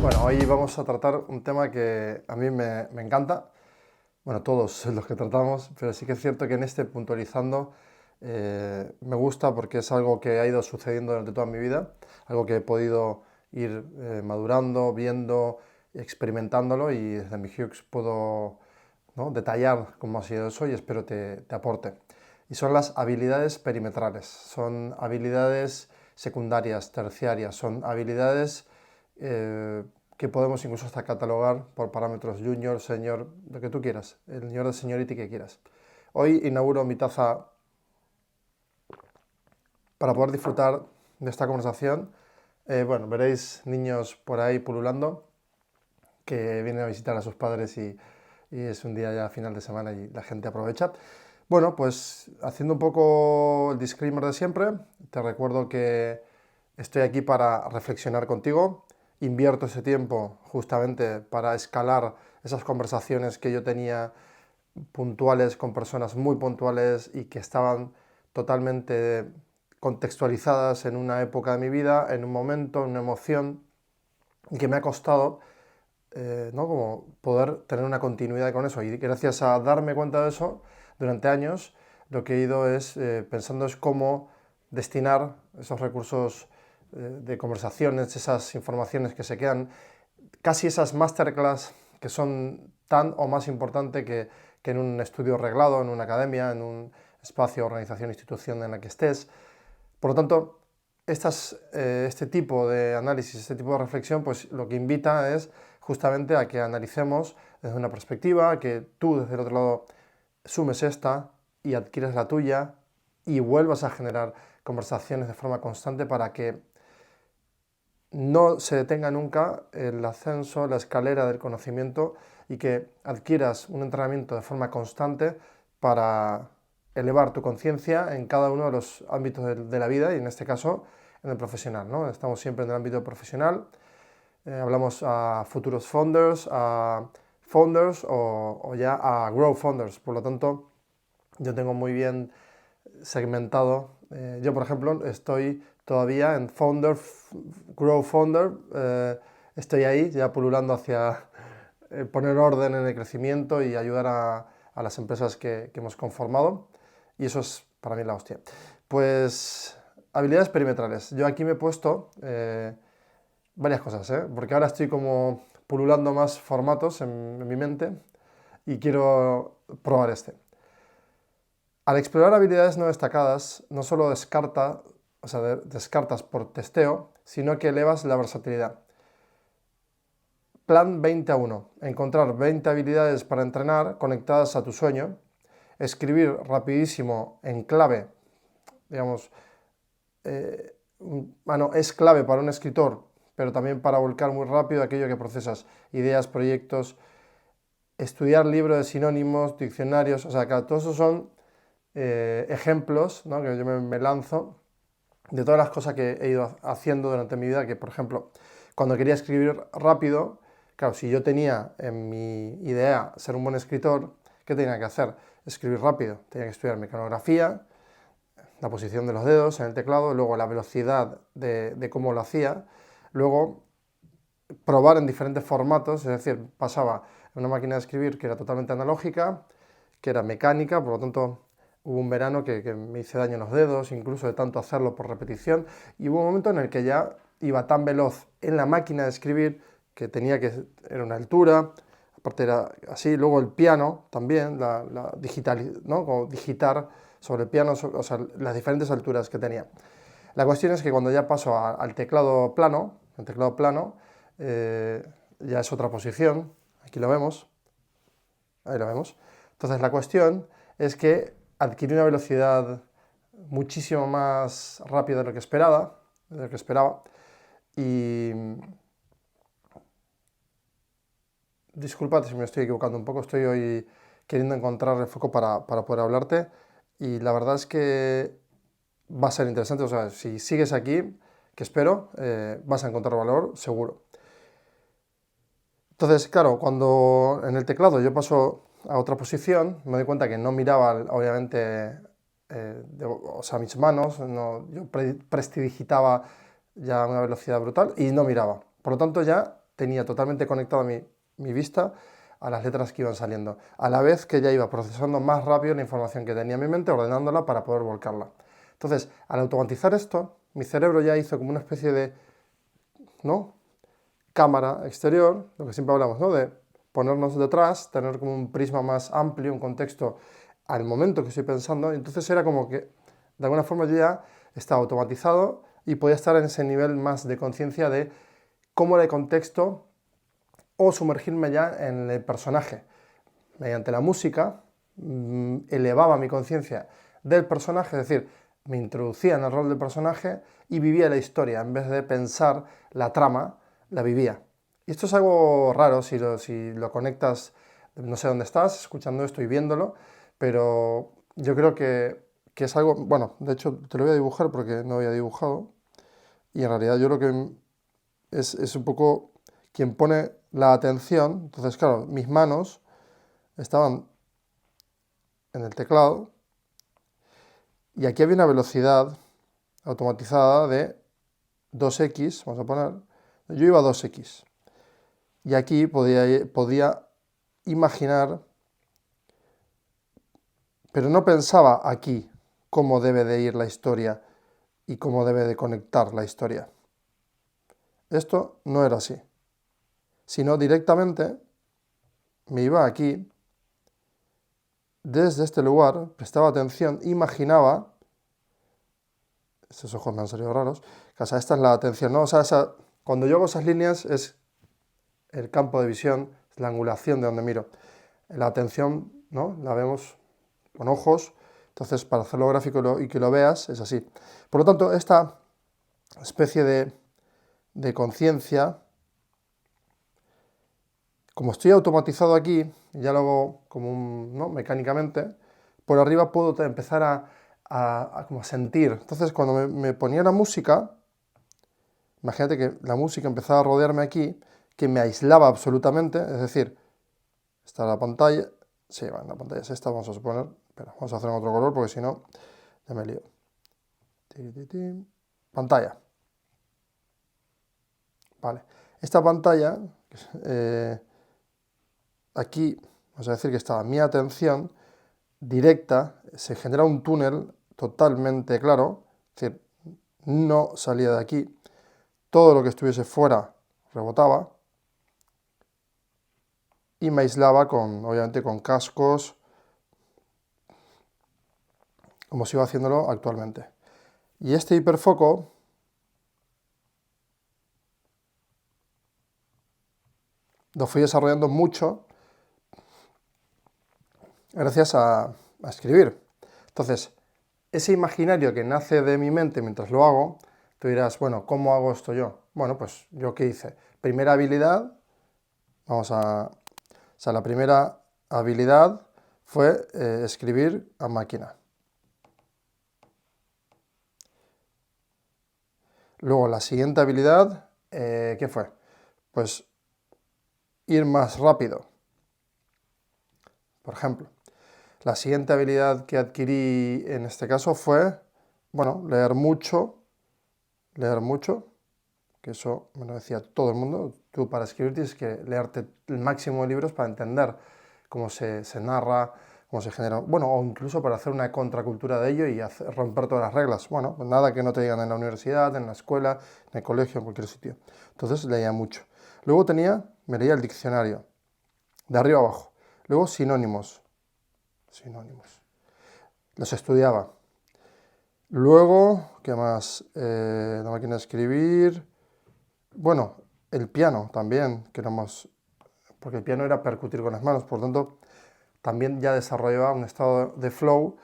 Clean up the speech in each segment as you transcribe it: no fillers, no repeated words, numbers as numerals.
Bueno, hoy vamos a tratar un tema que a mí me encanta, bueno, todos los que tratamos, pero sí que es cierto que en este puntualizando me gusta porque es algo que ha ido sucediendo durante toda mi vida, algo que he podido ir madurando, viendo, experimentándolo y desde mi Hughes puedo, ¿no?, detallar cómo ha sido eso y espero te aporte. Y son las habilidades perimetrales, son habilidades secundarias, terciarias, son habilidades eh, que podemos incluso hasta catalogar por parámetros junior, senior, lo que tú quieras, el señor de seniority que quieras. Hoy inauguro mi taza para poder disfrutar de esta conversación. Bueno, veréis niños por ahí pululando que vienen a visitar a sus padres y es un día ya final de semana y la gente aprovecha. Bueno, pues haciendo un poco el disclaimer de siempre, te recuerdo que estoy aquí para reflexionar contigo, invierto ese tiempo justamente para escalar esas conversaciones que yo tenía puntuales con personas muy puntuales y que estaban totalmente contextualizadas en una época de mi vida, en un momento, en una emoción, y que me ha costado ¿no?, como poder tener una continuidad con eso. Y gracias a darme cuenta de eso, durante años, lo que he ido es pensando es cómo destinar esos recursos de conversaciones, esas informaciones que se quedan, casi esas masterclass que son tan o más importantes que en un estudio reglado, en una academia, en un espacio, organización, institución en la que estés. Por lo tanto, este tipo de análisis, este tipo de reflexión, pues lo que invita es justamente a que analicemos desde una perspectiva, que tú desde el otro lado sumes esta y adquieres la tuya y vuelvas a generar conversaciones de forma constante para que no se detenga nunca el ascenso, la escalera del conocimiento y que adquieras un entrenamiento de forma constante para elevar tu conciencia en cada uno de los ámbitos de la vida y en este caso en el profesional, ¿no? Estamos siempre en el ámbito profesional, hablamos a futuros founders, a founders o ya a grow founders, por lo tanto yo tengo muy bien segmentado. Yo, por ejemplo, estoy todavía en Founder, Grow Founder, estoy ahí ya pululando hacia poner orden en el crecimiento y ayudar a las empresas que hemos conformado. Y eso es para mí la hostia. Pues habilidades perimetrales. Yo aquí me he puesto varias cosas, porque ahora estoy como pululando más formatos en mi mente y quiero probar este. Al explorar habilidades no destacadas, no solo descartas por testeo, sino que elevas la versatilidad. Plan 20 a 1. Encontrar 20 habilidades para entrenar conectadas a tu sueño. Escribir rapidísimo en clave, digamos, es clave para un escritor, pero también para volcar muy rápido aquello que procesas, ideas, proyectos, estudiar libros de sinónimos, diccionarios, o sea, que todos esos son ejemplos, ¿no?, que yo me lanzo de todas las cosas que he ido haciendo durante mi vida, que por ejemplo, cuando quería escribir rápido, claro, si yo tenía en mi idea ser un buen escritor, ¿qué tenía que hacer? Escribir rápido, tenía que estudiar mecanografía, la posición de los dedos en el teclado, luego la velocidad de cómo lo hacía, luego probar en diferentes formatos, es decir, pasaba en una máquina de escribir que era totalmente analógica, que era mecánica, por lo tanto hubo un verano que me hice daño en los dedos, incluso de tanto hacerlo por repetición, y hubo un momento en el que ya iba tan veloz en la máquina de escribir que era una altura, aparte era así, luego el piano también, digital, ¿no?, como digitar sobre el piano, o sea, las diferentes alturas que tenía. La cuestión es que cuando ya paso al teclado plano, ya es otra posición, aquí lo vemos, ahí lo vemos. Entonces la cuestión es que adquirí una velocidad muchísimo más rápida de lo que esperaba y disculpad si me estoy equivocando un poco, estoy hoy queriendo encontrar el foco para poder hablarte y la verdad es que va a ser interesante, o sea, si sigues aquí, que espero, vas a encontrar valor, seguro. Entonces, claro, cuando en el teclado yo paso a otra posición, me doy cuenta que no miraba, obviamente, o sea, mis manos, no, yo prestidigitaba ya a una velocidad brutal y no miraba. Por lo tanto, ya tenía totalmente conectada mi vista a las letras que iban saliendo, a la vez que ya iba procesando más rápido la información que tenía en mi mente, ordenándola para poder volcarla. Entonces, al automatizar esto, mi cerebro ya hizo como una especie de, ¿no?, cámara exterior, lo que siempre hablamos, ¿no?, de ponernos detrás, tener como un prisma más amplio, un contexto al momento que estoy pensando. Entonces era como que, de alguna forma, yo ya estaba automatizado y podía estar en ese nivel más de conciencia de cómo era el contexto, o sumergirme ya en el personaje. Mediante la música elevaba mi conciencia del personaje, es decir, me introducía en el rol del personaje y vivía la historia. En vez de pensar la trama, la vivía. Y esto es algo raro si lo conectas, no sé dónde estás, escuchando esto y viéndolo, pero yo creo que es algo, bueno, de hecho te lo voy a dibujar porque no había dibujado, y en realidad yo creo que es un poco quien pone la atención. Entonces, claro, mis manos estaban en el teclado y aquí había una velocidad automatizada de 2x, vamos a poner, yo iba a 2x. Y aquí podía imaginar, pero no pensaba aquí cómo debe de ir la historia y cómo debe de conectar la historia. Esto no era así, sino directamente me iba aquí, desde este lugar, prestaba atención, imaginaba, esos ojos me han salido raros, o sea, esta es la atención, ¿no? O sea, cuando yo hago esas líneas es el campo de visión, es la angulación de donde miro. La atención, ¿no?, la vemos con ojos, entonces para hacerlo gráfico y que lo veas es así. Por lo tanto, esta especie de conciencia, como estoy automatizado aquí, ya lo hago como ¿no?, mecánicamente, por arriba puedo empezar como a sentir. Entonces, cuando me ponía la música, imagínate que la música empezaba a rodearme aquí, que me aislaba absolutamente, es decir, está la pantalla, sí, bueno, la pantalla es esta, vamos a suponer, pero vamos a hacer en otro color porque si no, ya me lío. Pantalla. Vale. Esta pantalla, aquí, vamos a decir que estaba mi atención directa, se genera un túnel totalmente claro, es decir, no salía de aquí, todo lo que estuviese fuera rebotaba y me aislaba obviamente con cascos, como sigo haciéndolo actualmente. Y este hiperfoco lo fui desarrollando mucho gracias a escribir. Entonces, ese imaginario que nace de mi mente mientras lo hago, tú dirás, bueno, ¿cómo hago esto yo? Bueno, pues yo qué hice. Primera habilidad, o sea, la primera habilidad fue escribir a máquina. Luego la siguiente habilidad, ¿qué fue? Pues ir más rápido. Por ejemplo, la siguiente habilidad que adquirí en este caso fue, bueno, leer mucho, que eso me lo decía todo el mundo. Tú para escribir tienes que leerte el máximo de libros para entender cómo se narra, cómo se genera, bueno, o incluso para hacer una contracultura de ello y romper todas las reglas. Bueno, pues nada que no te digan en la universidad, en la escuela, en el colegio, en cualquier sitio. Entonces leía mucho. Luego me leía el diccionario, de arriba a abajo. Luego sinónimos. Los estudiaba. Luego, ¿qué más? La máquina de escribir. Bueno, el piano también, porque el piano era percutir con las manos, por lo tanto, también ya desarrollaba un estado de flow,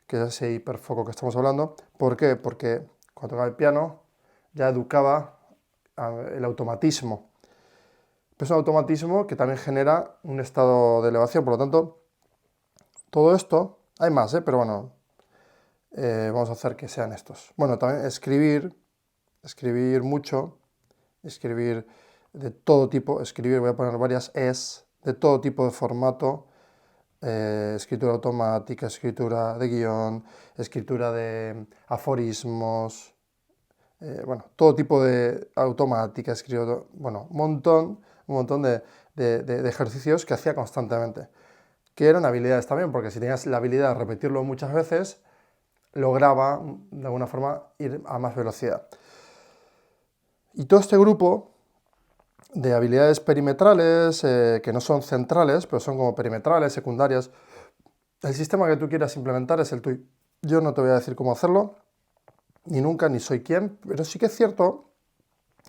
que es ese hiperfoco que estamos hablando. ¿Por qué? Porque cuando tocaba el piano ya educaba el automatismo. Es un automatismo que también genera un estado de elevación, por lo tanto, todo esto, hay más, pero bueno, vamos a hacer que sean estos. Bueno, también escribir mucho, escribir de todo tipo, voy a poner varias es, de todo tipo de formato, escritura automática, escritura de guión, escritura de aforismos, bueno, todo tipo de automática, escribo, bueno, un montón de ejercicios que hacía constantemente, que eran habilidades también, porque si tenías la habilidad de repetirlo muchas veces, lograba de alguna forma ir a más velocidad. Y todo este grupo de habilidades perimetrales, que no son centrales, pero son como perimetrales, secundarias, el sistema que tú quieras implementar es el tuyo. Yo no te voy a decir cómo hacerlo, ni nunca, ni soy quien, pero sí que es cierto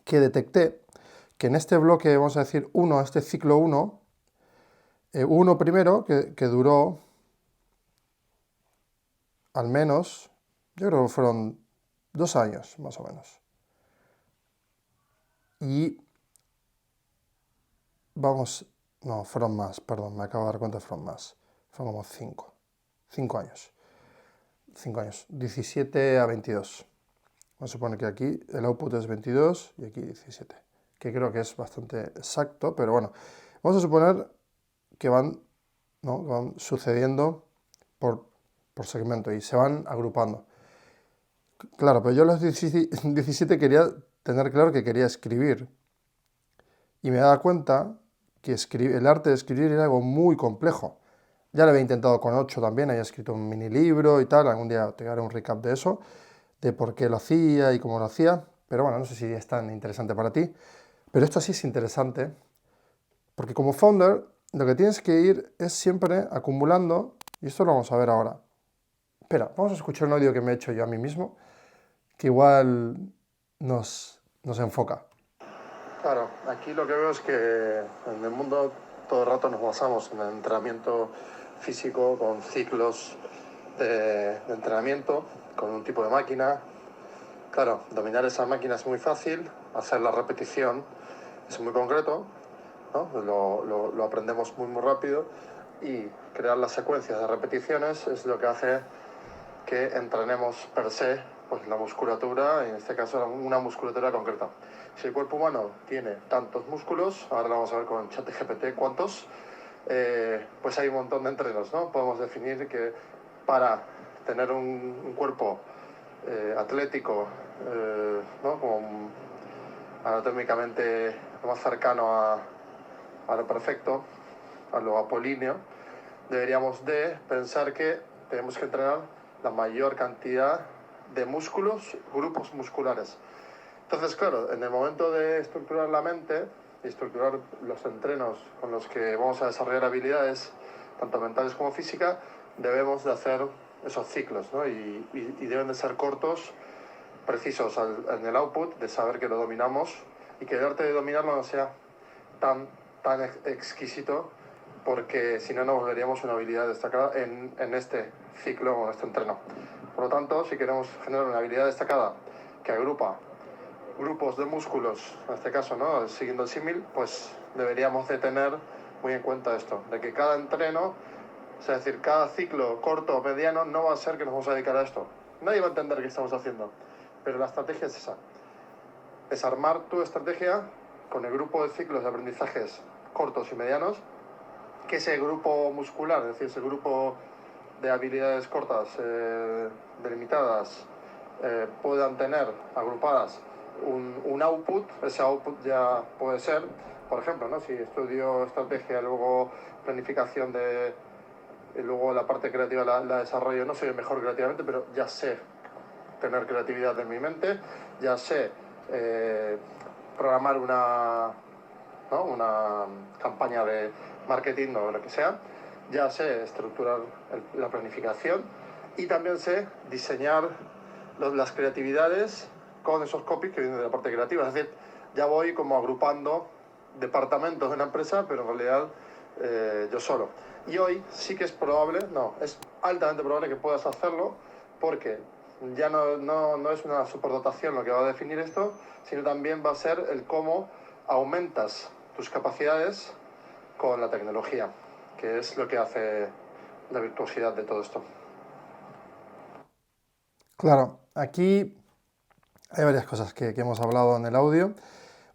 que detecté que en este bloque, vamos a decir 1, este ciclo 1, uno primero que duró al menos, yo creo que fueron 2 años más o menos. Y vamos, no, fueron más, perdón, me acabo de dar cuenta, fueron más. Fueron como 5 años. 5 años, 17 a 22. Vamos a suponer que aquí el output es 22 y aquí 17, que creo que es bastante exacto, pero bueno, vamos a suponer que van, ¿no?, van sucediendo por segmento y se van agrupando. Claro, pero yo a los 17 quería tener claro que quería escribir y me daba cuenta que el arte de escribir era algo muy complejo. Ya lo había intentado con 8 también, había escrito un mini libro y tal, algún día te haré un recap de eso, de por qué lo hacía y cómo lo hacía, pero bueno, no sé si es tan interesante para ti, pero esto sí es interesante, porque como founder lo que tienes que ir es siempre acumulando, y esto lo vamos a ver ahora. Espera, vamos a escuchar un audio que me he hecho yo a mí mismo, que igual nos enfoca. Claro, aquí lo que veo es que en el mundo todo el rato nos basamos en el entrenamiento físico con ciclos de entrenamiento, con un tipo de máquina. Claro, dominar esa máquina es muy fácil, hacer la repetición es muy concreto, ¿no? Lo aprendemos muy rápido, y crear las secuencias de repeticiones es lo que hace que entrenemos per se pues la musculatura, en este caso una musculatura concreta. Si el cuerpo humano tiene tantos músculos, ahora lo vamos a ver con ChatGPT cuántos, pues hay un montón de entrenos, ¿no? Podemos definir que para tener un cuerpo atlético, ¿no?, como anatómicamente lo más cercano a lo perfecto, a lo apolíneo, deberíamos de pensar que tenemos que entrenar la mayor cantidad de músculos, grupos musculares. Entonces, claro, en el momento de estructurar la mente y estructurar los entrenos con los que vamos a desarrollar habilidades, tanto mentales como físicas, debemos de hacer esos ciclos, ¿no? Y deben de ser cortos, precisos en el output, de saber que lo dominamos, y que el arte de dominarlo no sea tan exquisito, porque si no, no volveríamos una habilidad destacada en este ciclo o en este entreno. Por lo tanto, si queremos generar una habilidad destacada que agrupa grupos de músculos, en este caso, ¿no?, siguiendo el símil, pues deberíamos de tener muy en cuenta esto, de que cada entreno, es decir, cada ciclo corto o mediano, no va a ser que nos vamos a dedicar a esto. Nadie va a entender qué estamos haciendo, pero la estrategia es esa. Es armar tu estrategia con el grupo de ciclos de aprendizajes cortos y medianos, que ese grupo muscular, es decir, ese grupo de habilidades cortas, delimitadas, puedan tener agrupadas un output. Ese output ya puede ser, por ejemplo, ¿no?, si estudio estrategia, luego planificación y luego la parte creativa la desarrollo. No soy el mejor creativamente, pero ya sé tener creatividad en mi mente, ya sé programar ¿no?, una campaña de marketing o lo que sea, ya sé estructurar la planificación, y también sé diseñar las creatividades con esos copies que vienen de la parte creativa. Es decir, ya voy como agrupando departamentos de una empresa, pero en realidad yo solo. Y hoy sí que es probable, no, es altamente probable que puedas hacerlo, porque ya no es una superdotación lo que va a definir esto, sino también va a ser el cómo aumentas tus capacidades con la tecnología, que es lo que hace la virtuosidad de todo esto. Claro, aquí hay varias cosas que hemos hablado en el audio.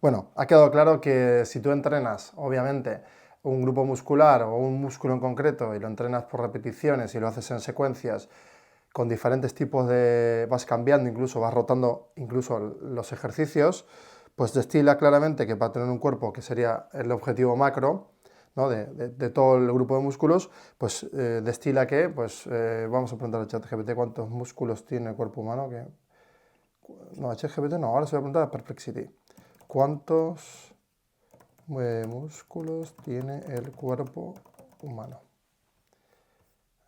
Bueno, ha quedado claro que si tú entrenas, obviamente, un grupo muscular o un músculo en concreto y lo entrenas por repeticiones y lo haces en secuencias con diferentes tipos de... vas cambiando, incluso vas rotando incluso los ejercicios, pues destila claramente que para tener un cuerpo, que sería el objetivo macro, ¿no? de todo el grupo de músculos, pues destila que, pues vamos a preguntar al ChatGPT cuántos músculos tiene el cuerpo humano, que... No, a ChatGPT no, ahora se voy a preguntar a Perplexity. ¿Cuántos músculos tiene el cuerpo humano?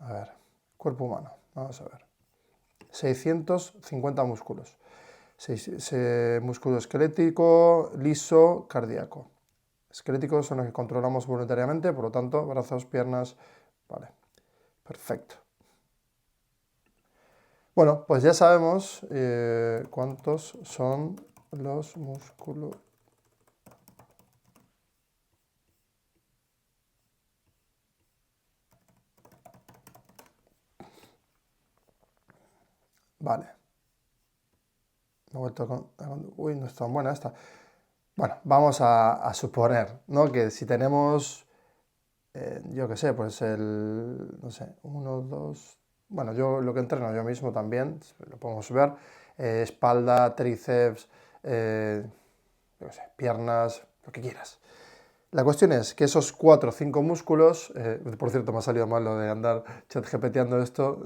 A ver, cuerpo humano, vamos a ver. 650 músculos. Músculo esquelético, liso, cardíaco. Esqueléticos son los que controlamos voluntariamente, por lo tanto, brazos, piernas, vale, perfecto. Bueno, pues ya sabemos cuántos son los músculos. Vale. Me he vuelto uy, no es tan buena esta. Bueno, vamos a suponer, ¿no? Que si tenemos, yo qué sé, pues no sé, uno, dos... Bueno, yo lo que entreno yo mismo también, lo podemos ver, espalda, tríceps, yo qué sé, piernas, lo que quieras. La cuestión es que esos 4 o 5 músculos, por cierto me ha salido mal lo de andar chatGPTeando esto,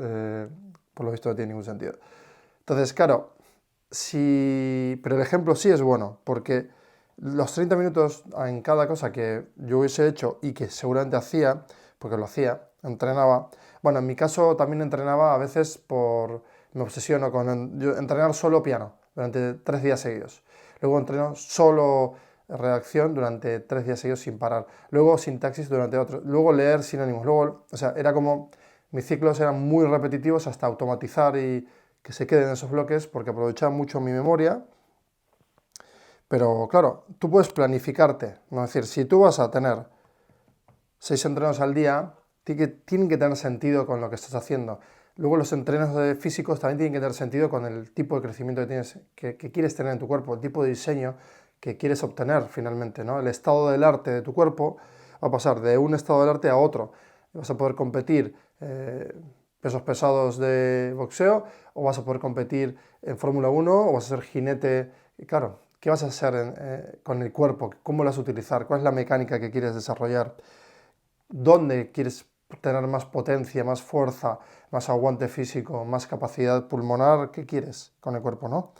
por lo visto no tiene ningún sentido. Entonces, claro, pero el ejemplo sí es bueno, porque los 30 minutos en cada cosa que yo hubiese hecho y que seguramente hacía, porque lo hacía, entrenaba. Bueno, en mi caso también entrenaba a veces me obsesiono con entrenar solo piano durante 3 días seguidos. Luego entreno solo redacción durante 3 días seguidos sin parar. Luego sintaxis durante otro. Luego leer sinónimos. Luego, o sea, era como mis ciclos eran muy repetitivos hasta automatizar y que se queden esos bloques porque aprovechaba mucho mi memoria. Pero claro, tú puedes planificarte, ¿no? Es decir, si tú vas a tener 6 entrenos al día, tienen que tener sentido con lo que estás haciendo. Luego los entrenos físicos también tienen que tener sentido con el tipo de crecimiento que tienes, que quieres tener en tu cuerpo, el tipo de diseño que quieres obtener finalmente, ¿no? El estado del arte de tu cuerpo va a pasar de un estado del arte a otro. Vas a poder competir pesos pesados de boxeo, o vas a poder competir en Fórmula 1, o vas a ser jinete. Y claro, ¿qué vas a hacer con el cuerpo? ¿Cómo lo vas a utilizar? ¿Cuál es la mecánica que quieres desarrollar? ¿Dónde quieres tener más potencia, más fuerza, más aguante físico, más capacidad pulmonar? ¿Qué quieres con el cuerpo, no?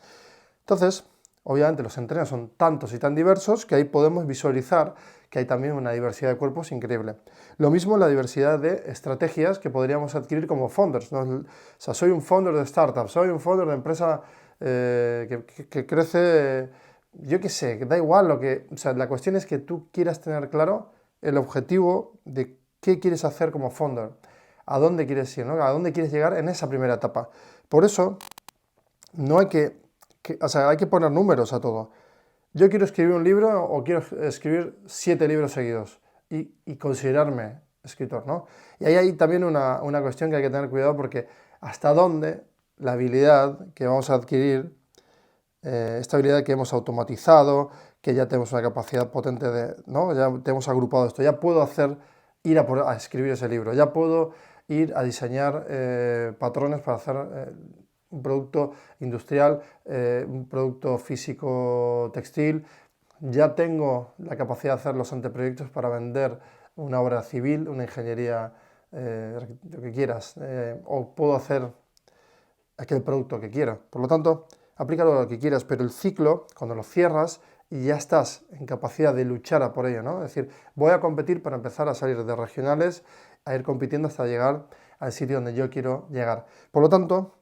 Entonces, obviamente los entrenos son tantos y tan diversos que ahí podemos visualizar que hay también una diversidad de cuerpos increíble. Lo mismo la diversidad de estrategias que podríamos adquirir como founders, ¿no? O sea, soy un founder de startup, soy un founder de empresa que crece, yo qué sé, que da igual lo que... O sea, la cuestión es que tú quieras tener claro el objetivo de qué quieres hacer como founder, a dónde quieres ir, ¿no? A dónde quieres llegar en esa primera etapa. Por eso, no hay o sea, hay que poner números a todo. Yo quiero escribir un libro o quiero escribir 7 libros seguidos y considerarme escritor, ¿no? Y ahí hay también una cuestión que hay que tener cuidado porque hasta dónde la habilidad que vamos a adquirir, esta habilidad que hemos automatizado, que ya tenemos una capacidad potente de, ¿no? Ya tenemos agrupado esto, ya puedo ir a escribir ese libro, ya puedo ir a diseñar patrones para hacer un producto industrial, un producto físico textil, ya tengo la capacidad de hacer los anteproyectos para vender una obra civil, una ingeniería, lo que quieras, o puedo hacer aquel producto que quiero. Por lo tanto, aplícalo a lo que quieras, pero el ciclo, cuando lo cierras y ya estás en capacidad de luchar a por ello, ¿no? Es decir, voy a competir para empezar a salir de regionales, a ir compitiendo hasta llegar al sitio donde yo quiero llegar. Por lo tanto,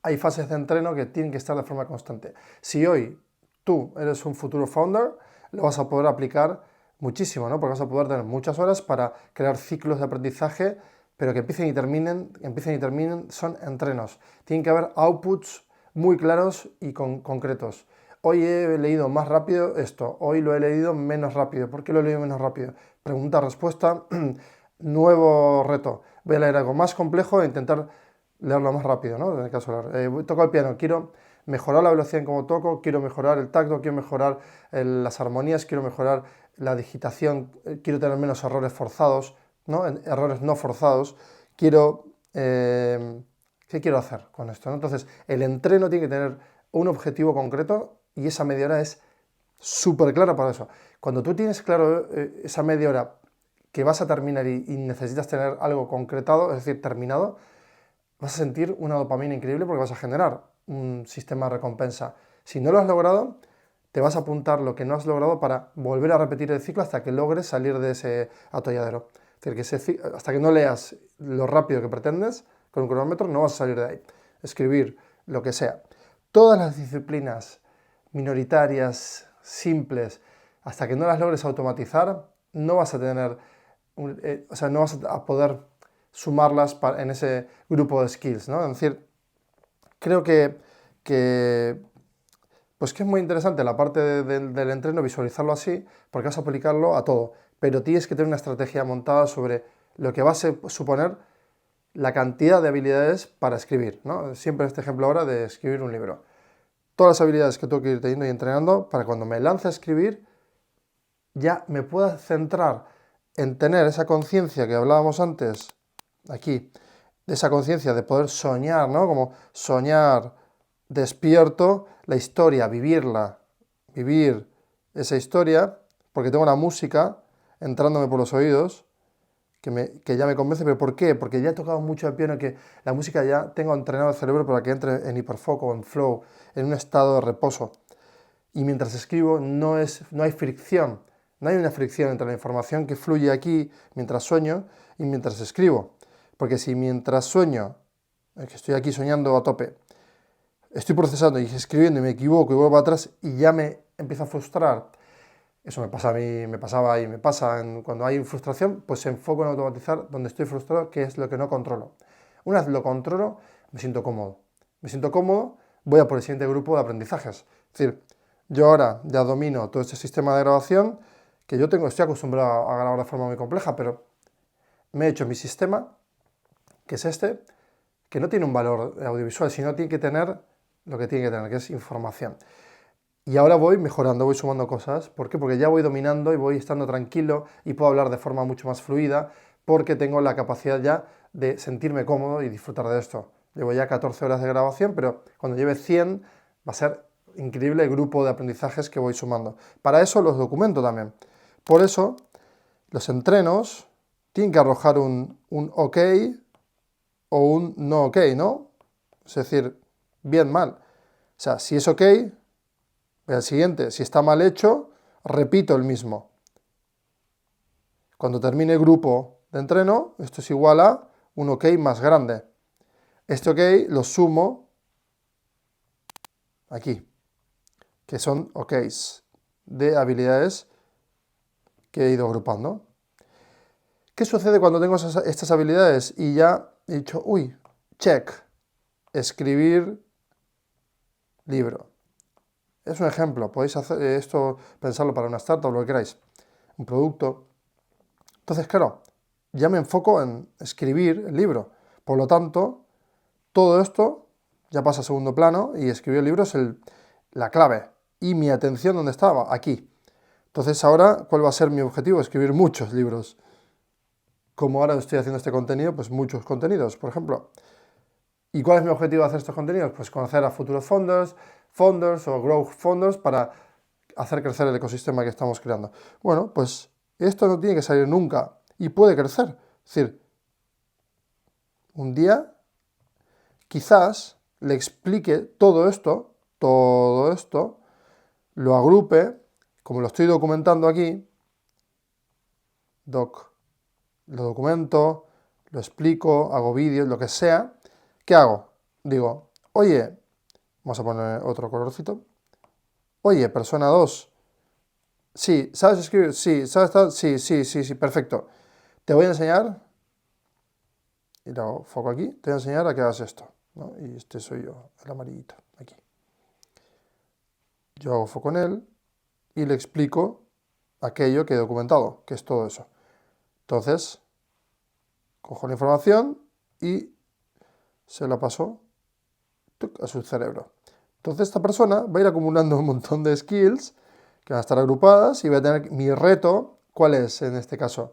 hay fases de entreno que tienen que estar de forma constante. Si hoy tú eres un futuro founder, lo vas a poder aplicar muchísimo, ¿no? Porque vas a poder tener muchas horas para crear ciclos de aprendizaje, pero que empiecen y terminen, son entrenos. Tienen que haber outputs muy claros y concretos. Hoy he leído más rápido esto, hoy lo he leído menos rápido. ¿Por qué lo he leído menos rápido? Pregunta, respuesta, nuevo reto. Voy a leer algo más complejo e intentar leerlo más rápido, ¿no? En el caso de toco el piano, quiero mejorar la velocidad en cómo toco, quiero mejorar el tacto, quiero mejorar las armonías, quiero mejorar la digitación, quiero tener menos errores forzados, ¿no? Errores no forzados, quiero ¿qué quiero hacer con esto? ¿No? Entonces, el entreno tiene que tener un objetivo concreto y esa media hora es súper clara para eso. Cuando tú tienes claro esa media hora que vas a terminar y necesitas tener algo concretado, es decir, terminado, vas a sentir una dopamina increíble porque vas a generar un sistema de recompensa. Si no lo has logrado, te vas a apuntar lo que no has logrado para volver a repetir el ciclo hasta que logres salir de ese atolladero. Es decir, que hasta que no leas lo rápido que pretendes con un cronómetro, no vas a salir de ahí. Escribir, lo que sea. Todas las disciplinas minoritarias, simples, hasta que no las logres automatizar, no vas a tener, o sea, no vas a poder sumarlas en ese grupo de skills, ¿no? Es decir, creo pues que es muy interesante la parte del entreno, visualizarlo así, porque vas a aplicarlo a todo, pero tienes que tener una estrategia montada sobre lo que va a suponer la cantidad de habilidades para escribir, ¿no? Siempre este ejemplo ahora de escribir un libro. Todas las habilidades que tengo que ir teniendo y entrenando para cuando me lance a escribir ya me pueda centrar en tener esa conciencia que hablábamos antes, aquí, de esa conciencia de poder soñar, ¿no? Como soñar despierto la historia, vivirla, vivir esa historia, porque tengo la música entrándome por los oídos, que ya me convence, pero ¿por qué? Porque ya he tocado mucho el piano, que la música ya tengo entrenado el cerebro para que entre en hiperfoco, en flow, en un estado de reposo. Y mientras escribo no hay fricción, no hay una fricción entre la información que fluye aquí mientras sueño y mientras escribo. Porque si mientras sueño, que estoy aquí soñando a tope, estoy procesando y escribiendo y me equivoco y vuelvo atrás y ya me empiezo a frustrar, eso me pasa a mí, me pasaba y me pasa cuando hay frustración, pues se enfoco en automatizar donde estoy frustrado, que es lo que no controlo. Una vez lo controlo, me siento cómodo. Me siento cómodo, voy a por el siguiente grupo de aprendizajes. Es decir, yo ahora ya domino todo este sistema de grabación, que estoy acostumbrado a grabar de forma muy compleja, pero me he hecho mi sistema, que es este, que no tiene un valor audiovisual, sino tiene que tener lo que tiene que tener, que es información. Y ahora voy mejorando, voy sumando cosas. ¿Por qué? Porque ya voy dominando y voy estando tranquilo y puedo hablar de forma mucho más fluida porque tengo la capacidad ya de sentirme cómodo y disfrutar de esto. Llevo ya 14 horas de grabación, pero cuando lleve 100 va a ser increíble el grupo de aprendizajes que voy sumando. Para eso los documento también. Por eso los entrenos tienen que arrojar un OK o un no OK, ¿no? Es decir, bien, mal. O sea, si es OK, voy al siguiente. Si está mal hecho, repito el mismo. Cuando termine el grupo de entreno, esto es igual a un OK más grande. Este OK lo sumo aquí, que son OKs de habilidades que he ido agrupando. ¿Qué sucede cuando tengo estas habilidades y ya he dicho, uy, check, escribir libro? Es un ejemplo, podéis hacer esto, pensarlo para una startup, lo que queráis, un producto. Entonces, claro, ya me enfoco en escribir el libro. Por lo tanto, todo esto ya pasa a segundo plano y escribir el libro es la clave. Y mi atención, ¿dónde estaba? Aquí. Entonces, ahora, ¿cuál va a ser mi objetivo? Escribir muchos libros. Como ahora estoy haciendo este contenido, pues muchos contenidos, por ejemplo. ¿Y cuál es mi objetivo de hacer estos contenidos? Pues conocer a futuros founders o growth founders para hacer crecer el ecosistema que estamos creando. Bueno, pues esto no tiene que salir nunca y puede crecer. Es decir, un día quizás le explique todo esto, lo agrupe, como lo estoy documentando aquí, lo documento, lo explico, hago vídeos, lo que sea. ¿Qué hago? Digo, oye, vamos a poner otro colorcito. Oye, persona 2, sí, ¿sabes escribir? Sí, ¿sabes tal? Sí, sí, sí, sí, perfecto. Te voy a enseñar, y le hago foco aquí, te voy a enseñar a que hagas esto, ¿no? Y este soy yo, el amarillito, aquí. Yo hago foco en él y le explico aquello que he documentado, que es todo eso. Entonces, cojo la información y se la paso a su cerebro. Entonces esta persona va a ir acumulando un montón de skills que van a estar agrupadas y voy a tener mi reto, ¿cuál es en este caso?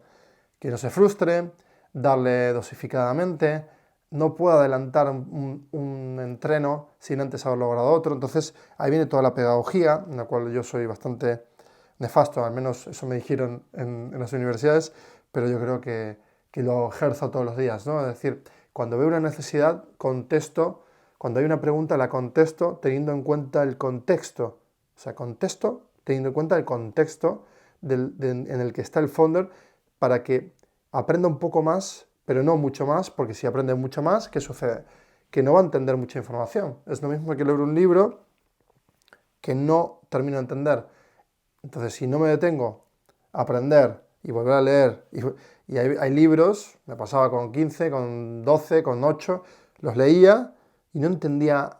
Que no se frustre, darle dosificadamente, no puedo adelantar un entreno sin antes haber logrado otro. Entonces ahí viene toda la pedagogía, en la cual yo soy bastante nefasto, al menos eso me dijeron en las universidades, pero yo creo que lo ejerzo todos los días, ¿no? Es decir, cuando veo una necesidad, contesto, cuando hay una pregunta, la contesto teniendo en cuenta el contexto. O sea, contesto teniendo en cuenta el contexto en el que está el founder para que aprenda un poco más, pero no mucho más, porque si aprende mucho más, ¿qué sucede? Que no va a entender mucha información. Es lo mismo que leer un libro que no termino de entender. Entonces, si no me detengo a aprender y volver a leer, y hay libros, me pasaba con 15, con 12, con 8, los leía y no entendía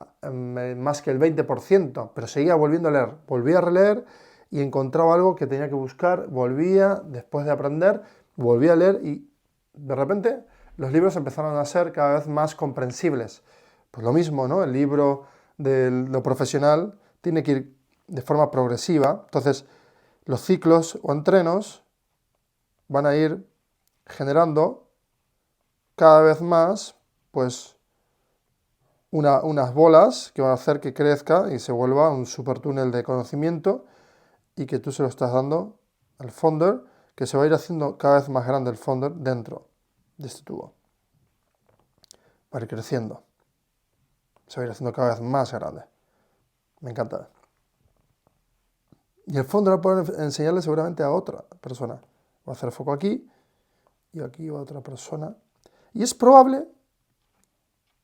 más que el 20%, pero seguía volviendo a leer, volvía a releer y encontraba algo que tenía que buscar, volvía, después de aprender, volvía a leer y de repente los libros empezaron a ser cada vez más comprensibles. Pues lo mismo, ¿no? El libro de lo profesional tiene que ir de forma progresiva, entonces los ciclos o entrenos van a ir generando cada vez más, pues, unas bolas que van a hacer que crezca y se vuelva un super túnel de conocimiento y que tú se lo estás dando al founder, que se va a ir haciendo cada vez más grande el founder dentro de este tubo. Va a ir creciendo. Se va a ir haciendo cada vez más grande. Me encanta. Y el founder va a poder enseñarle seguramente a otra persona. Va a hacer foco aquí y aquí va otra persona. Y es probable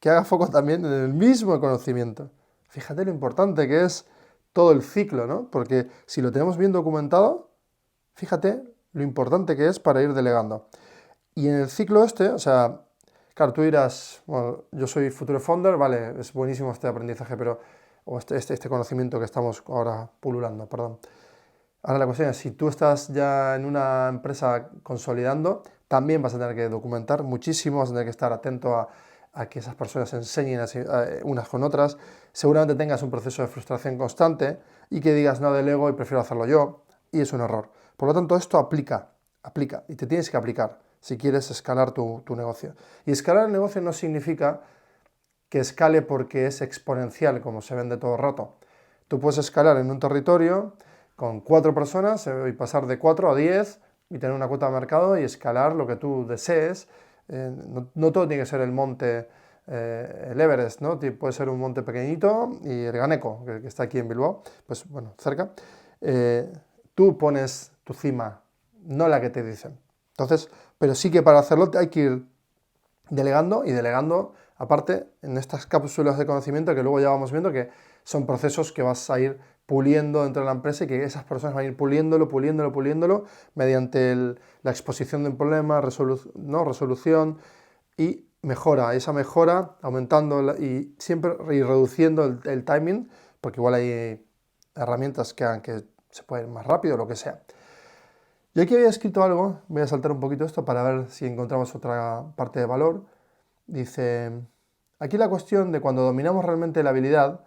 que haga foco también en el mismo conocimiento. Fíjate lo importante que es todo el ciclo, ¿no? Porque si lo tenemos bien documentado, fíjate lo importante que es para ir delegando. Y en el ciclo este, o sea, claro, tú dirás, bueno, yo soy futuro founder, vale, es buenísimo este aprendizaje, pero, o este conocimiento que estamos ahora pululando, perdón. Ahora la cuestión es, si tú estás ya en una empresa consolidando, también vas a tener que documentar muchísimo, vas a tener que estar atento a que esas personas se enseñen unas con otras. Seguramente tengas un proceso de frustración constante y que digas, no delego y prefiero hacerlo yo, y es un error. Por lo tanto, esto aplica, y te tienes que aplicar si quieres escalar tu negocio. Y escalar el negocio no significa que escale porque es exponencial, como se vende todo el rato. Tú puedes escalar en un territorio con 4 personas y pasar de 4 a 10 y tener una cuota de mercado y escalar lo que tú desees. No todo tiene que ser el monte, el Everest, ¿no? Puede ser un monte pequeñito y el Ganeco, que está aquí en Bilbao, pues bueno, cerca. Tú pones tu cima, no la que te dicen. Entonces, pero sí que para hacerlo hay que ir delegando y delegando, aparte, en estas cápsulas de conocimiento que luego ya vamos viendo que son procesos que vas a ir puliendo dentro de la empresa y que esas personas van a ir puliéndolo mediante la exposición de un problema, resolución y mejora, esa mejora aumentando y siempre ir reduciendo el timing, porque igual hay herramientas que hagan que se pueda ir más rápido, lo que sea. Yo aquí había escrito algo, voy a saltar un poquito esto para ver si encontramos otra parte de valor. Dice, aquí la cuestión de cuando dominamos realmente la habilidad,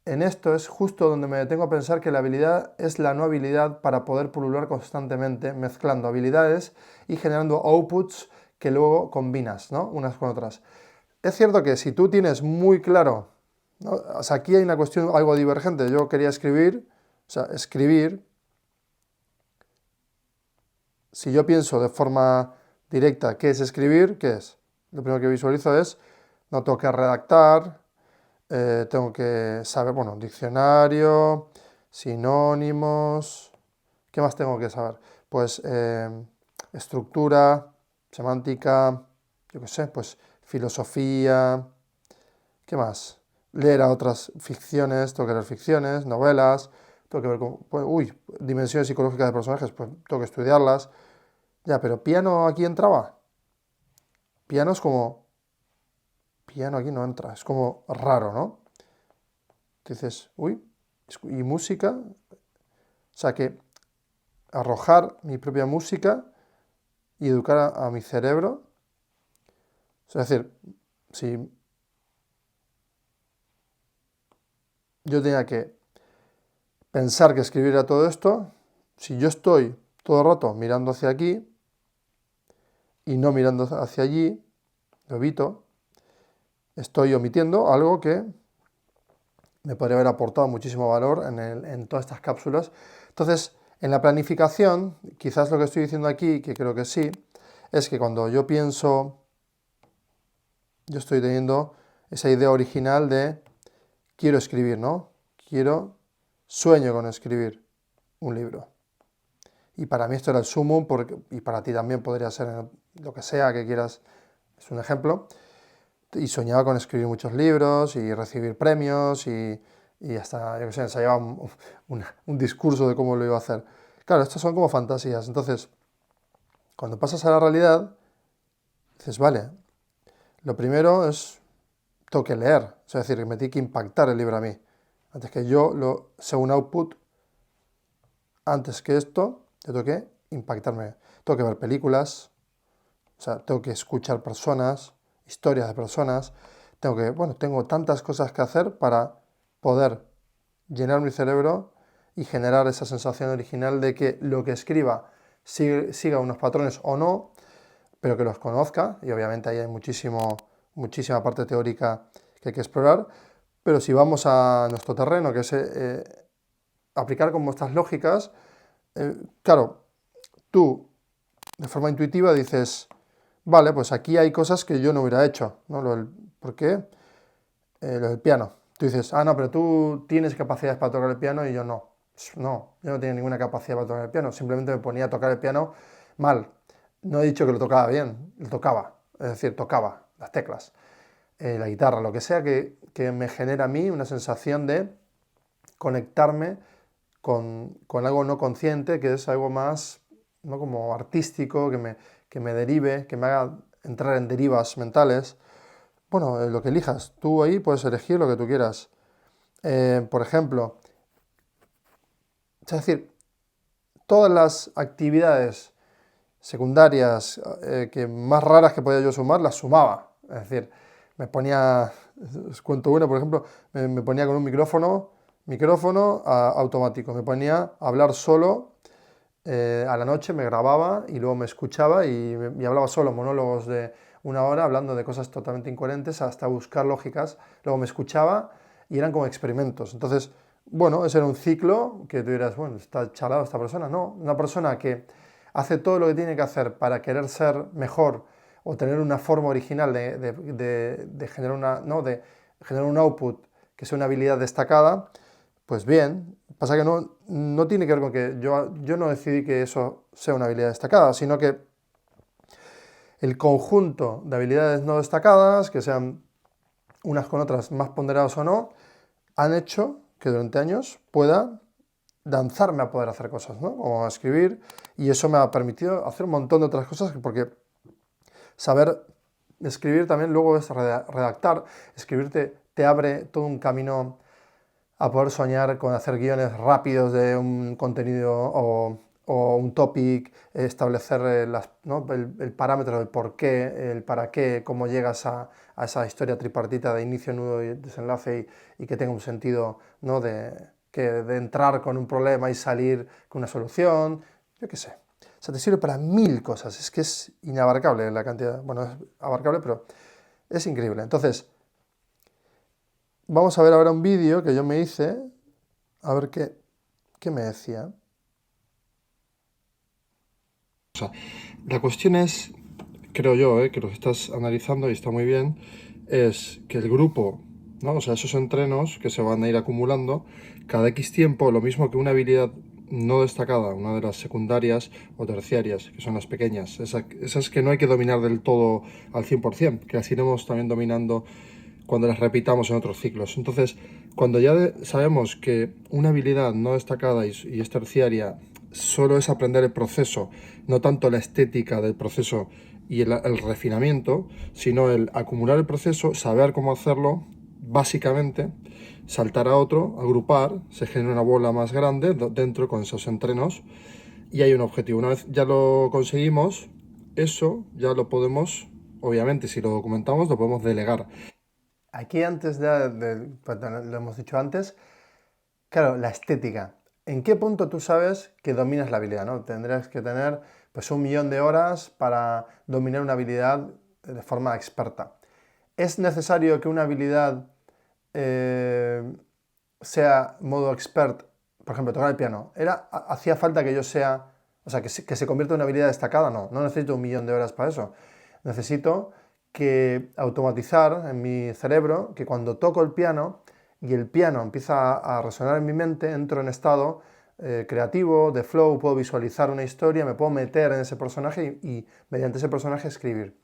en esto es justo donde me detengo a pensar que la habilidad es la no habilidad para poder pulular constantemente, mezclando habilidades y generando outputs que luego combinas, ¿no? Unas con otras. Es cierto que si tú tienes muy claro, ¿no? O sea, aquí hay una cuestión algo divergente. Yo quería escribir, o sea, escribir. Si yo pienso de forma directa qué es escribir, ¿qué es? Lo primero que visualizo es, no tengo que redactar, tengo que saber, bueno, diccionario, sinónimos, ¿qué más tengo que saber? Pues estructura, semántica, yo qué sé, pues filosofía, ¿qué más? Leer a otras ficciones, tengo que leer ficciones, novelas, tengo que ver con, pues, dimensiones psicológicas de personajes, pues tengo que estudiarlas. Ya, pero piano aquí entraba. Piano es como, piano aquí no entra, es como raro, ¿no? Dices, y música, o sea que arrojar mi propia música y educar a mi cerebro, es decir, si yo tenía que pensar que escribiera todo esto, si yo estoy todo el rato mirando hacia aquí y no mirando hacia allí, lo evito, estoy omitiendo algo que me podría haber aportado muchísimo valor en todas estas cápsulas. Entonces, en la planificación, quizás lo que estoy diciendo aquí, que creo que sí, es que cuando yo pienso, yo estoy teniendo esa idea original de quiero escribir, ¿no? Sueño con escribir un libro. Y para mí esto era el sumum, y para ti también podría ser lo que sea que quieras, es un ejemplo. Y soñaba con escribir muchos libros y recibir premios y hasta, yo qué sé, ensayaba un discurso de cómo lo iba a hacer. Claro, estas son como fantasías. Entonces, cuando pasas a la realidad, dices, vale, lo primero es, tengo que leer, es decir, que me tiene que impactar el libro a mí. Antes que yo sea un output, antes que esto, yo tengo que impactarme. Tengo que ver películas, o sea, tengo que escuchar personas, historias de personas, tengo tantas cosas que hacer para poder llenar mi cerebro y generar esa sensación original de que lo que escriba siga unos patrones o no, pero que los conozca, y obviamente ahí hay muchísima parte teórica que hay que explorar, pero si vamos a nuestro terreno, que es aplicar como estas lógicas, claro, tú de forma intuitiva dices, vale, pues aquí hay cosas que yo no hubiera hecho, ¿no? ¿Por qué? Lo del piano. Tú dices, no, pero tú tienes capacidades para tocar el piano y yo no. No, yo no tenía ninguna capacidad para tocar el piano, simplemente me ponía a tocar el piano mal. No he dicho que lo tocaba bien, lo tocaba, es decir, tocaba las teclas, la guitarra, lo que sea que me genera a mí una sensación de conectarme con algo no consciente, que es algo más, ¿no?, como artístico, que me derive, que me haga entrar en derivas mentales. Bueno, lo que elijas, tú ahí puedes elegir lo que tú quieras. Por ejemplo, es decir, todas las actividades secundarias que más raras que podía yo sumar, las sumaba. Es decir, me ponía, os cuento una, por ejemplo, me ponía con un micrófono automático, me ponía a hablar solo a la noche, me grababa y luego me escuchaba y hablaba solo, monólogos de una hora hablando de cosas totalmente incoherentes hasta buscar lógicas, luego me escuchaba y eran como experimentos. Entonces, bueno, ese era un ciclo que tú dirás, bueno, está chalado esta persona. No, una persona que hace todo lo que tiene que hacer para querer ser mejor o tener una forma original de generar ¿no?, de generar un output que sea una habilidad destacada, pues bien. Pasa que no tiene que ver con que yo no decidí que eso sea una habilidad destacada, sino que el conjunto de habilidades no destacadas, que sean unas con otras más ponderadas o no, han hecho que durante años pueda lanzarme a poder hacer cosas, ¿no? O a escribir, y eso me ha permitido hacer un montón de otras cosas, porque saber escribir también luego es redactar. Escribir te abre todo un camino a poder soñar con hacer guiones rápidos de un contenido o un topic, establecer ¿no?, el parámetro del por qué, el para qué, cómo llegas a esa historia tripartita de inicio, nudo y desenlace y que tenga un sentido, ¿no?, de entrar con un problema y salir con una solución, yo qué sé. O sea, te sirve para mil cosas, es que es inabarcable la cantidad, bueno, es abarcable, pero es increíble. Entonces, vamos a ver ahora un vídeo que yo me hice, a ver qué me decía. O sea, la cuestión es, creo yo, que lo estás analizando y está muy bien, es que el grupo, ¿no?, o sea, esos entrenos que se van a ir acumulando, cada X tiempo, lo mismo que una habilidad no destacada, una de las secundarias o terciarias, que son las pequeñas, esas que no hay que dominar del todo al 100%, que las iremos también dominando cuando las repitamos en otros ciclos. Entonces, cuando ya sabemos que una habilidad no destacada y es terciaria, solo es aprender el proceso, no tanto la estética del proceso y el refinamiento, sino el acumular el proceso, saber cómo hacerlo, básicamente, saltar a otro, agrupar, se genera una bola más grande dentro con esos entrenos y hay un objetivo. Una vez ya lo conseguimos, eso ya lo podemos, obviamente, si lo documentamos, lo podemos delegar. Aquí antes pues, lo hemos dicho antes, claro, la estética. ¿En qué punto tú sabes que dominas la habilidad, ¿no? Tendrás que tener pues 1 millón de horas para dominar una habilidad de forma experta. ¿Es necesario que una habilidad sea modo expert? Por ejemplo, tocar el piano. ¿Hacía falta que yo sea, o sea, que se convierta en una habilidad destacada? No necesito 1.000.000 de horas para eso. Necesito que automatizar en mi cerebro que cuando toco el piano y el piano empieza a resonar en mi mente, entro en estado creativo, de flow, puedo visualizar una historia, me puedo meter en ese personaje y mediante ese personaje escribir.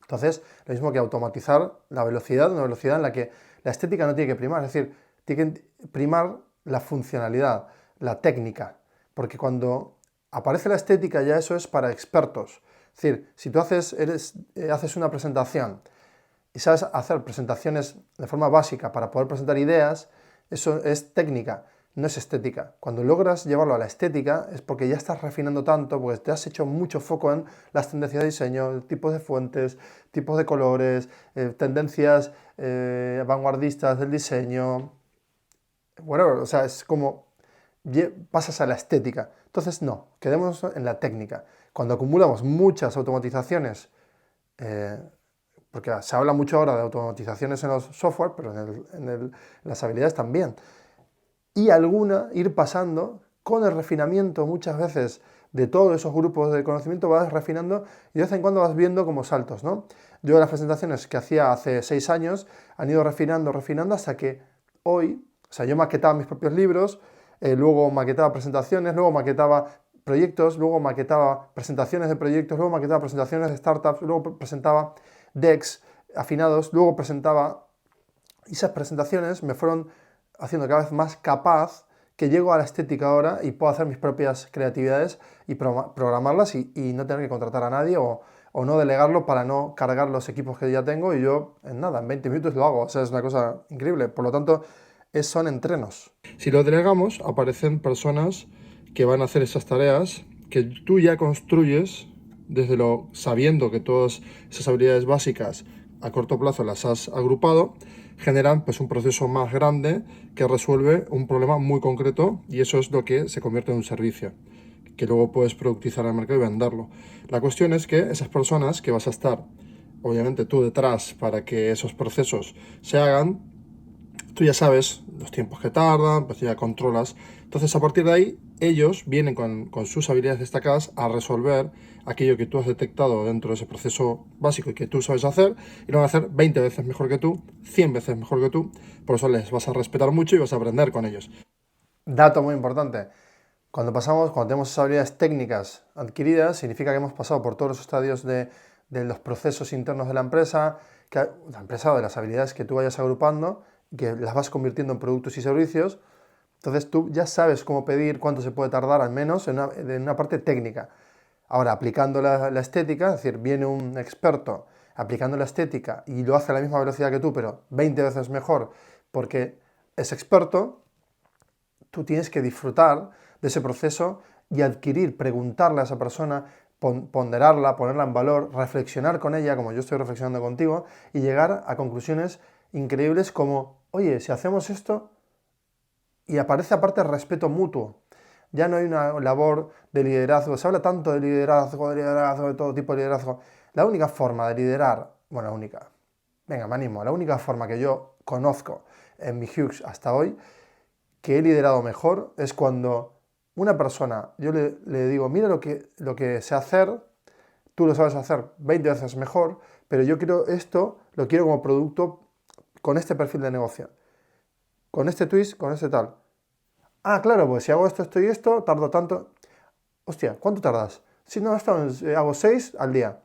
Entonces, lo mismo que automatizar la velocidad, una velocidad en la que la estética no tiene que primar, es decir, tiene que primar la funcionalidad, la técnica, porque cuando aparece la estética ya eso es para expertos. Es decir, si tú haces una presentación y sabes hacer presentaciones de forma básica para poder presentar ideas, eso es técnica, no es estética. Cuando logras llevarlo a la estética es porque ya estás refinando tanto, porque te has hecho mucho foco en las tendencias de diseño, tipos de fuentes, tipos de colores, tendencias vanguardistas del diseño. Bueno, o sea, es como pasas a la estética. Entonces, no, quedémonos en la técnica. Cuando acumulamos muchas automatizaciones, eh, porque se habla mucho ahora de automatizaciones en los software, pero en las habilidades también. Y alguna ir pasando con el refinamiento muchas veces de todos esos grupos de conocimiento, vas refinando y de vez en cuando vas viendo como saltos, ¿no? Yo las presentaciones que hacía hace 6 años han ido refinando hasta que hoy, o sea, yo maquetaba mis propios libros, luego maquetaba presentaciones, luego maquetaba proyectos, luego maquetaba presentaciones de proyectos, luego maquetaba presentaciones de startups, luego presentaba decks afinados, luego presentaba... Y esas presentaciones me fueron haciendo cada vez más capaz que llego a la estética ahora y puedo hacer mis propias creatividades y programarlas y no tener que contratar a nadie o no delegarlo para no cargar los equipos que ya tengo y yo en nada, en 20 minutos lo hago. O sea, es una cosa increíble. Por lo tanto, son entrenos. Si lo delegamos, aparecen personas que van a hacer esas tareas que tú ya construyes desde lo sabiendo que todas esas habilidades básicas a corto plazo las has agrupado, generan pues un proceso más grande que resuelve un problema muy concreto y eso es lo que se convierte en un servicio que luego puedes productizar en el mercado y venderlo. La cuestión es que esas personas que vas a estar, obviamente tú detrás para que esos procesos se hagan, tú ya sabes los tiempos que tardan, pues ya controlas. Entonces, a partir de ahí, ellos vienen con sus habilidades destacadas a resolver aquello que tú has detectado dentro de ese proceso básico y que tú sabes hacer, y lo van a hacer 20 veces mejor que tú, 100 veces mejor que tú. Por eso les vas a respetar mucho y vas a aprender con ellos. Dato muy importante. Cuando tenemos esas habilidades técnicas adquiridas, significa que hemos pasado por todos los estadios de los procesos internos de la empresa o de las habilidades que tú vayas agrupando, que las vas convirtiendo en productos y servicios. Entonces tú ya sabes cómo pedir, cuánto se puede tardar, al menos en una parte técnica. Ahora, aplicando la estética, es decir, viene un experto aplicando la estética y lo hace a la misma velocidad que tú, pero 20 veces mejor, porque es experto, tú tienes que disfrutar de ese proceso y adquirir, preguntarle a esa persona, ponderarla, ponerla en valor, reflexionar con ella, como yo estoy reflexionando contigo, y llegar a conclusiones increíbles como, oye, si hacemos esto, y aparece aparte el respeto mutuo. Ya no hay una labor de liderazgo, se habla tanto de todo tipo de liderazgo. La única forma de liderar, bueno, venga, me animo, la única forma que yo conozco en mi Hughes hasta hoy que he liderado mejor es cuando una persona, yo le digo, mira lo que sé hacer, tú lo sabes hacer 20 veces mejor, pero yo quiero esto, lo quiero como producto con este perfil de negocio, con este twist, con este tal. Ah, claro, pues si hago esto y esto, tardo tanto. Hostia, ¿cuánto tardas? Si no, hago 6 al día.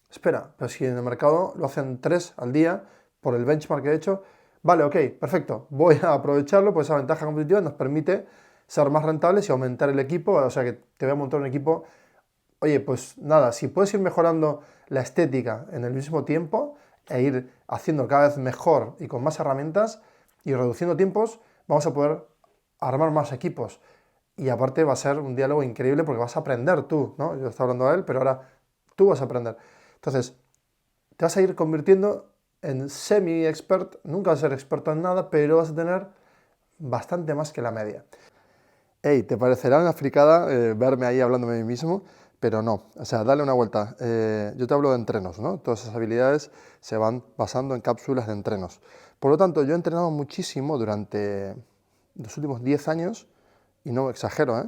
Espera, pero si en el mercado lo hacen 3 al día por el benchmark que he hecho, vale, ok, perfecto, voy a aprovecharlo, pues esa ventaja competitiva nos permite ser más rentables y aumentar el equipo, o sea que te voy a montar un equipo. Oye, pues nada, si puedes ir mejorando la estética en el mismo tiempo e ir haciendo cada vez mejor y con más herramientas y reduciendo tiempos, vamos a poder armar más equipos. Y aparte va a ser un diálogo increíble porque vas a aprender tú, ¿no? Yo estoy hablando a él, pero ahora tú vas a aprender. Entonces, te vas a ir convirtiendo en semi-expert, nunca vas a ser experto en nada, pero vas a tener bastante más que la media. Hey, te parecerá una fricada verme ahí hablándome de mí mismo, pero no, o sea, dale una vuelta. Yo te hablo de entrenos, ¿no? Todas esas habilidades se van basando en cápsulas de entrenos. Por lo tanto, yo he entrenado muchísimo durante los últimos 10 años, y no exagero, ¿eh?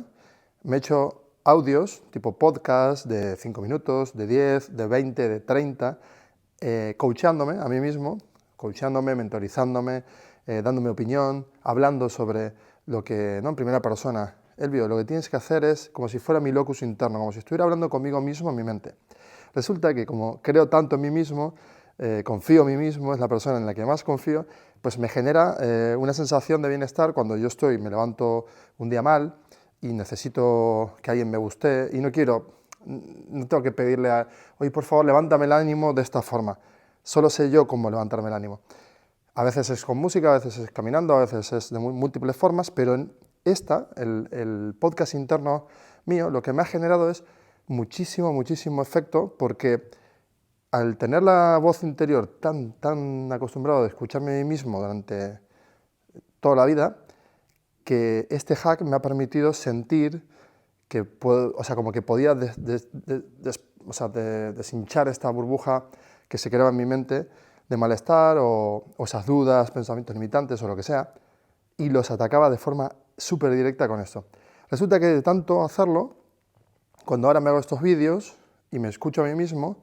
Me he hecho audios tipo podcast de 5 minutos, de 10, de 20, de 30, coachándome a mí mismo, coachándome, mentorizándome, dándome opinión, hablando sobre lo que, ¿no? En primera persona. Elvio, lo que tienes que hacer es como si fuera mi locus interno, como si estuviera hablando conmigo mismo en mi mente. Resulta que como creo tanto en mí mismo, confío en mí mismo, es la persona en la que más confío, pues me genera una sensación de bienestar cuando yo me levanto un día mal y necesito que alguien me guste y no tengo que pedirle oye, por favor, levántame el ánimo de esta forma. Solo sé yo cómo levantarme el ánimo. A veces es con música, a veces es caminando, a veces es de múltiples formas, pero en el podcast interno mío, lo que me ha generado es muchísimo efecto, porque al tener la voz interior tan acostumbrado a escucharme a mí mismo durante toda la vida, que este hack me ha permitido sentir que puedo, o sea, como que podía deshinchar esta burbuja que se creaba en mi mente de malestar o esas dudas, pensamientos limitantes o lo que sea, y los atacaba de forma súper directa con esto. Resulta que de tanto hacerlo, cuando ahora me hago estos vídeos y me escucho a mí mismo,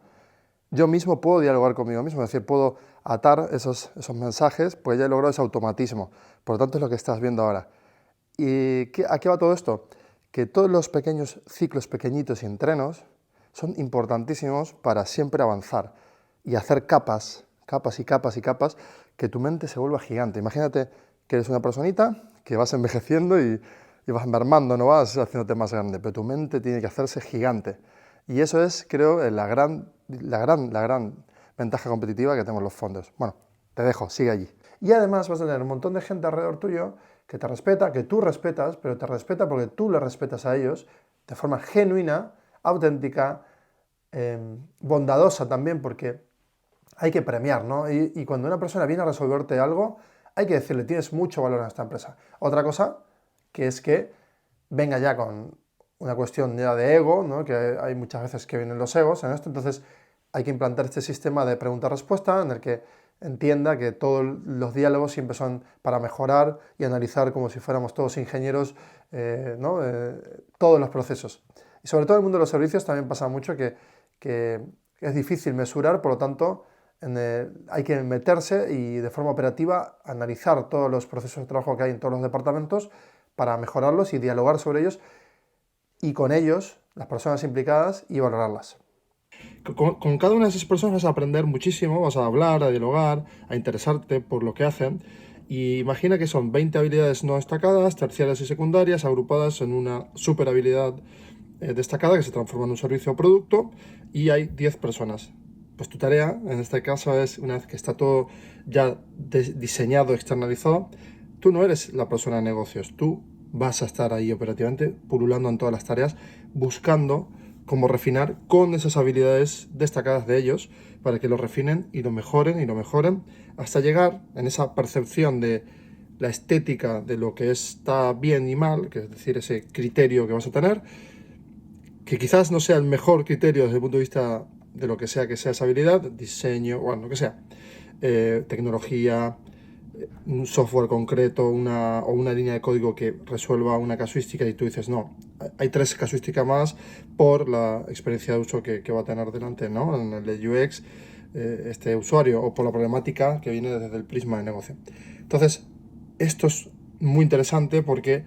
yo mismo puedo dialogar conmigo mismo, es decir, puedo atar esos mensajes, pues ya he logrado ese automatismo. Por lo tanto, es lo que estás viendo ahora. ¿Y a qué va todo esto? Que todos los pequeños ciclos pequeñitos y entrenos son importantísimos para siempre avanzar y hacer capas y capas, que tu mente se vuelva gigante. Imagínate que eres una personita que vas envejeciendo y vas mermando, no vas haciéndote más grande, pero tu mente tiene que hacerse gigante. Y eso es, creo, la gran ventaja competitiva que tenemos los fondos. Bueno, te dejo, sigue allí. Y además vas a tener un montón de gente alrededor tuyo que te respeta, que tú respetas, pero te respeta porque tú le respetas a ellos de forma genuina, auténtica, bondadosa también, porque hay que premiar, ¿no? Y cuando una persona viene a resolverte algo, hay que decirle, tienes mucho valor en esta empresa. Otra cosa, que es que venga ya con una cuestión ya de ego, ¿no? Que hay muchas veces que vienen los egos en esto, entonces hay que implantar este sistema de pregunta-respuesta en el que entienda que todos los diálogos siempre son para mejorar y analizar como si fuéramos todos ingenieros, ¿no? Todos los procesos. Y sobre todo en el mundo de los servicios también pasa mucho que es difícil mesurar, por lo tanto hay que meterse y de forma operativa analizar todos los procesos de trabajo que hay en todos los departamentos para mejorarlos y dialogar sobre ellos y con ellos, las personas implicadas, y valorarlas. Con cada una de esas personas vas a aprender muchísimo, vas a hablar, a dialogar, a interesarte por lo que hacen. Y imagina que son 20 habilidades no destacadas, terciarias y secundarias, agrupadas en una super habilidad destacada que se transforma en un servicio o producto, y hay 10 personas. Pues tu tarea, en este caso, es, una vez que está todo ya diseñado, externalizado, tú no eres la persona de negocios, tú vas a estar ahí operativamente, pululando en todas las tareas, buscando cómo refinar con esas habilidades destacadas de ellos, para que lo refinen y lo mejoren, hasta llegar en esa percepción de la estética de lo que está bien y mal, que es decir, ese criterio que vas a tener, que quizás no sea el mejor criterio desde el punto de vista de lo que sea esa habilidad, diseño, bueno, lo que sea, tecnología, un software concreto, o una línea de código que resuelva una casuística, y tú dices, no, hay 3 casuísticas más por la experiencia de uso que va a tener delante, ¿no? En el de UX, este usuario, o por la problemática que viene desde el prisma de negocio. Entonces, esto es muy interesante porque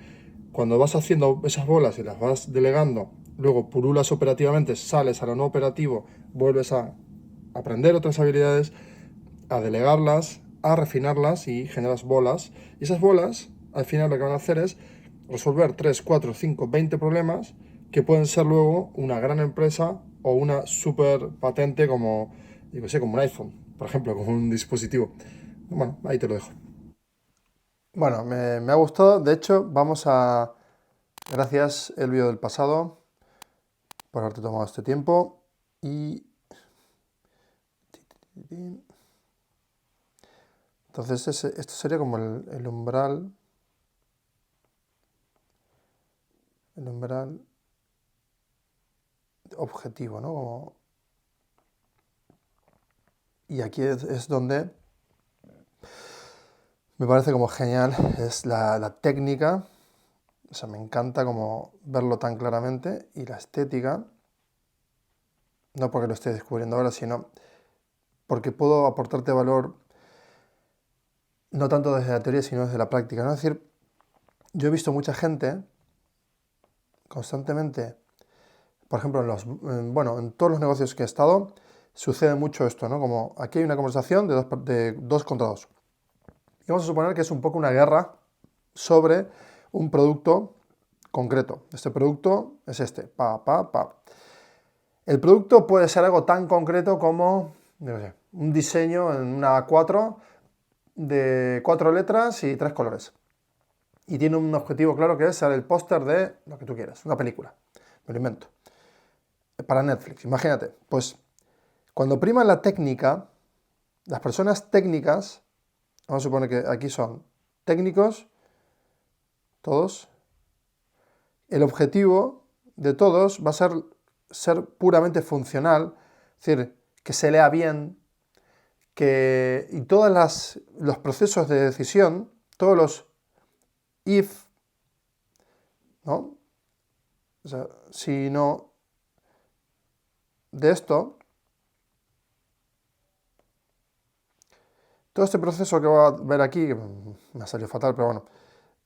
cuando vas haciendo esas bolas y las vas delegando, luego pululas operativamente, sales a lo no operativo, vuelves a aprender otras habilidades, a delegarlas, a refinarlas y generas bolas. Y esas bolas, al final lo que van a hacer es resolver 3 4 5 20 problemas que pueden ser luego una gran empresa o una super patente como, yo sé, como un iPhone, por ejemplo, como un dispositivo. Bueno, ahí te lo dejo. Bueno, me ha gustado. De hecho, Gracias, Elvio del pasado, por haberte tomado este tiempo. Y entonces esto sería como el umbral objetivo, ¿no? Y aquí es donde me parece como genial, es la técnica, o sea, me encanta como verlo tan claramente, y la estética, no porque lo esté descubriendo ahora, sino porque puedo aportarte valor no tanto desde la teoría, sino desde la práctica, ¿no? Es decir, yo he visto mucha gente constantemente, por ejemplo, en todos los negocios que he estado, sucede mucho esto, ¿no? Como aquí hay una conversación de dos contra dos. Y vamos a suponer que es un poco una guerra sobre un producto concreto. Este producto es este, pa. El producto puede ser algo tan concreto como, no sé, un diseño en una A4 de 4 letras y 3 colores. Y tiene un objetivo claro que es ser el póster de lo que tú quieras, una película. Me lo invento. Para Netflix, imagínate. Pues cuando prima la técnica, las personas técnicas, vamos a suponer que aquí son técnicos, todos, el objetivo de todos va a ser puramente funcional, es decir, que se lea bien, y todos los procesos de decisión, todos los if, ¿no? O sea, si no, de esto, todo este proceso que voy a ver aquí, que me ha salido fatal, pero bueno,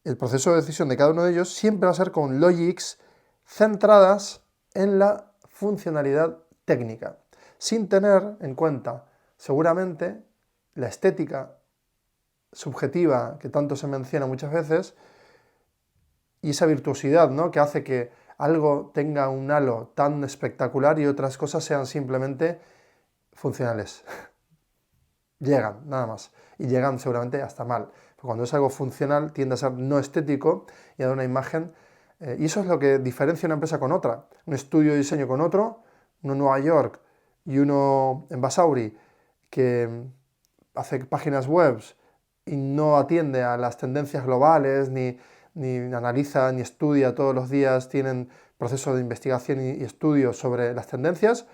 el proceso de decisión de cada uno de ellos siempre va a ser con logics centradas en la funcionalidad técnica, sin tener en cuenta seguramente la estética subjetiva que tanto se menciona muchas veces y esa virtuosidad, ¿no? Que hace que algo tenga un halo tan espectacular y otras cosas sean simplemente funcionales. Llegan, nada más. Y llegan seguramente hasta mal. Porque cuando es algo funcional tiende a ser no estético y a dar una imagen. Y eso es lo que diferencia una empresa con otra. Un estudio de diseño con otro, uno en Nueva York y uno en Basauri, que hace páginas web y no atiende a las tendencias globales, ni analiza, ni estudia todos los días, tienen procesos de investigación y estudio sobre las tendencias.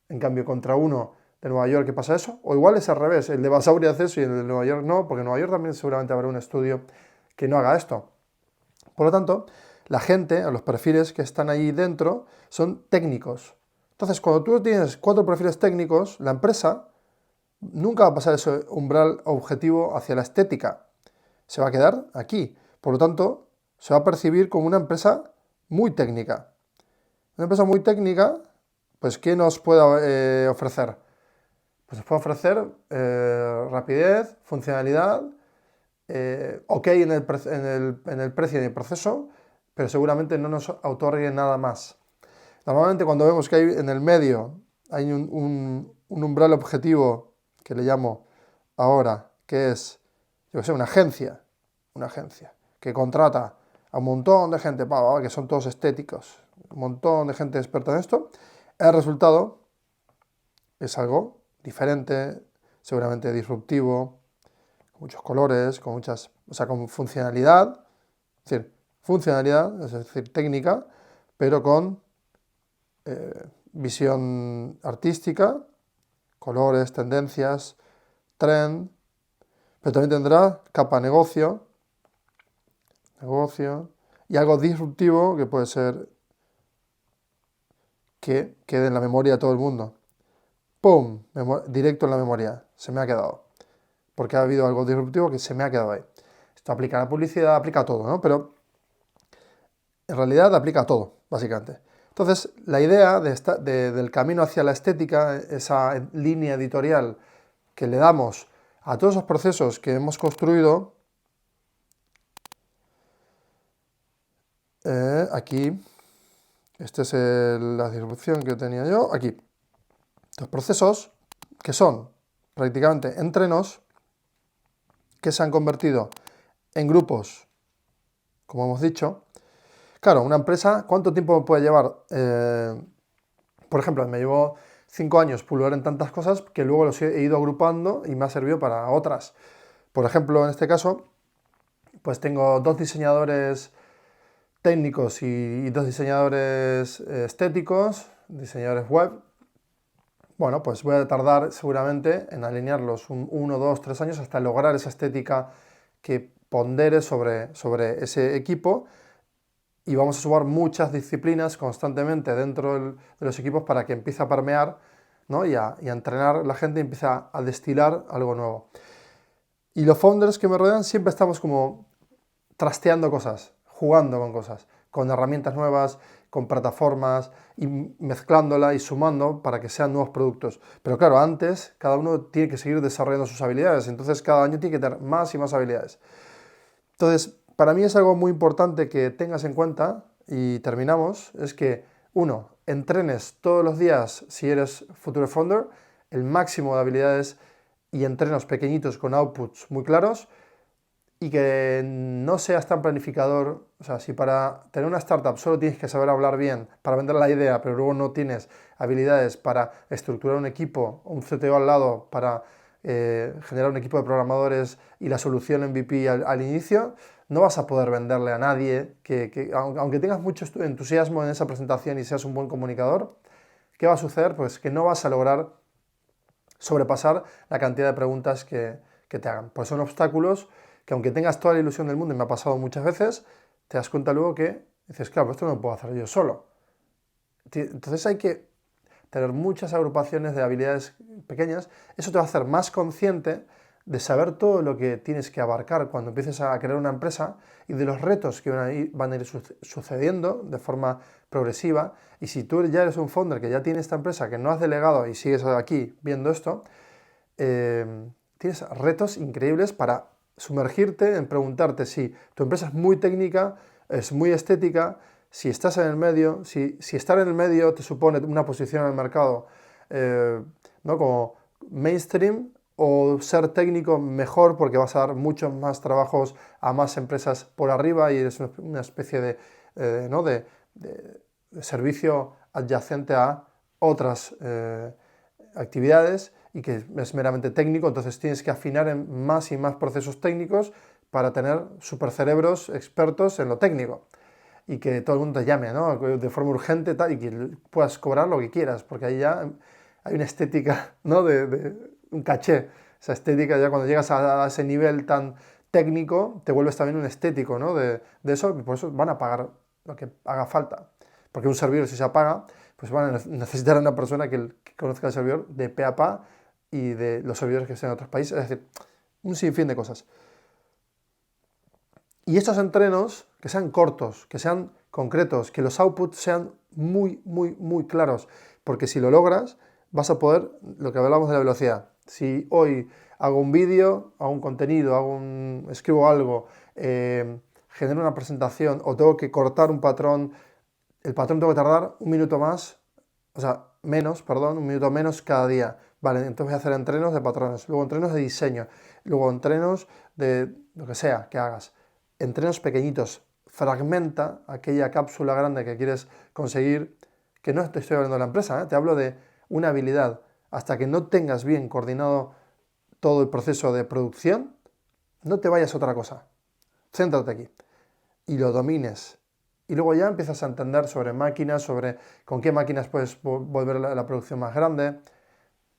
En cambio, contra uno de Nueva York, ¿qué pasa eso? O igual es al revés, el de Basauri hace eso y el de Nueva York no, porque en Nueva York también seguramente habrá un estudio que no haga esto. Por lo tanto, la gente, los perfiles que están ahí dentro, son técnicos. Entonces, cuando tú tienes 4 perfiles técnicos, la empresa nunca va a pasar ese umbral objetivo hacia la estética. Se va a quedar aquí. Por lo tanto, se va a percibir como una empresa muy técnica. Una empresa muy técnica, pues, ¿qué nos puede ofrecer? Pues nos puede ofrecer rapidez, funcionalidad, ok en el precio y en el proceso, pero seguramente no nos otorgue nada más. Normalmente cuando vemos que hay en el medio hay un umbral objetivo que le llamo ahora, que es, yo que sé, una agencia que contrata a un montón de gente, que son todos estéticos, un montón de gente experta en esto, el resultado es algo diferente, seguramente disruptivo, con muchos colores, con muchas, o sea, con funcionalidad, es decir, técnica, pero con visión artística, colores, tendencias, trend, pero también tendrá capa negocio y algo disruptivo que puede ser que quede en la memoria de todo el mundo. ¡Pum! Directo en la memoria, se me ha quedado. Porque ha habido algo disruptivo que se me ha quedado ahí. Esto aplica a la publicidad, aplica a todo, ¿no? Pero en realidad aplica a todo, básicamente. Entonces, la idea del camino hacia la estética, esa línea editorial que le damos a todos esos procesos que hemos construido, aquí, esta es la distribución que tenía yo, aquí. Los procesos que son prácticamente entrenos que se han convertido en grupos, como hemos dicho. Claro, una empresa, ¿cuánto tiempo puede llevar? Por ejemplo, me llevó 5 años pulular en tantas cosas que luego los he ido agrupando y me ha servido para otras. Por ejemplo, en este caso, pues tengo 2 diseñadores técnicos y 2 diseñadores estéticos, diseñadores web. Bueno, pues voy a tardar seguramente en alinearlos 1, 2, 3 años hasta lograr esa estética que pondere sobre ese equipo, y vamos a sumar muchas disciplinas constantemente dentro de los equipos para que empiece a permear, ¿no? y a entrenar la gente y empiece a destilar algo nuevo. Y los founders que me rodean siempre estamos como trasteando cosas, jugando con cosas, con herramientas nuevas, con plataformas, y mezclándola y sumando para que sean nuevos productos. Pero claro, antes cada uno tiene que seguir desarrollando sus habilidades, entonces cada año tiene que tener más y más habilidades. Entonces, para mí es algo muy importante que tengas en cuenta, y terminamos, es que, uno, entrenes todos los días, si eres Future Founder, el máximo de habilidades y entrenos pequeñitos con outputs muy claros, y que no seas tan planificador. O sea, si para tener una startup solo tienes que saber hablar bien para vender la idea, pero luego no tienes habilidades para estructurar un equipo, un CTO al lado para generar un equipo de programadores y la solución MVP al inicio, no vas a poder venderle a nadie, aunque tengas mucho entusiasmo en esa presentación y seas un buen comunicador, ¿qué va a suceder? Pues que no vas a lograr sobrepasar la cantidad de preguntas que te hagan. Pues son obstáculos que, aunque tengas toda la ilusión del mundo, y me ha pasado muchas veces, te das cuenta luego que dices, claro, esto no lo puedo hacer yo solo. Entonces hay que tener muchas agrupaciones de habilidades pequeñas. Eso te va a hacer más consciente de saber todo lo que tienes que abarcar cuando empieces a crear una empresa, y de los retos que van a ir sucediendo de forma progresiva. Y si tú ya eres un founder que ya tiene esta empresa, que no has delegado y sigues aquí viendo esto, tienes retos increíbles para sumergirte en preguntarte si tu empresa es muy técnica, es muy estética, si estás en el medio, si estar en el medio te supone una posición en el mercado, ¿no? como mainstream, o ser técnico mejor porque vas a dar muchos más trabajos a más empresas por arriba y eres una especie ¿no? de servicio adyacente a otras actividades, y que es meramente técnico. Entonces tienes que afinar en más y más procesos técnicos para tener supercerebros expertos en lo técnico, y que todo el mundo te llame, ¿no? de forma urgente, tal, y que puedas cobrar lo que quieras, porque ahí ya hay una estética, ¿no? de un caché. Esa estética, ya cuando llegas a ese nivel tan técnico, te vuelves también un estético, ¿no? de eso, y por eso van a pagar lo que haga falta. Porque un servidor, si se apaga, pues van a necesitar a una persona que conozca el servidor de pe a pa, y de los servidores que estén en otros países. Es decir, un sinfín de cosas. Y estos entrenos, que sean cortos, que sean concretos, que los outputs sean muy, muy, muy claros, porque si lo logras, vas a poder, lo que hablamos de la velocidad. Si hoy hago un vídeo, hago un contenido, escribo algo, genero una presentación, o tengo que cortar un patrón, el patrón tengo que tardar un minuto más, o sea, menos, perdón, un minuto menos cada día. Vale, entonces voy a hacer entrenos de patrones, luego entrenos de diseño, luego entrenos de lo que sea que hagas. Entrenos pequeñitos. Fragmenta aquella cápsula grande que quieres conseguir, que no te estoy hablando de la empresa, te hablo de una habilidad. Hasta que no tengas bien coordinado todo el proceso de producción, no te vayas a otra cosa. Céntrate aquí y lo domines. Y luego ya empiezas a entender sobre máquinas, sobre con qué máquinas puedes volver la producción más grande.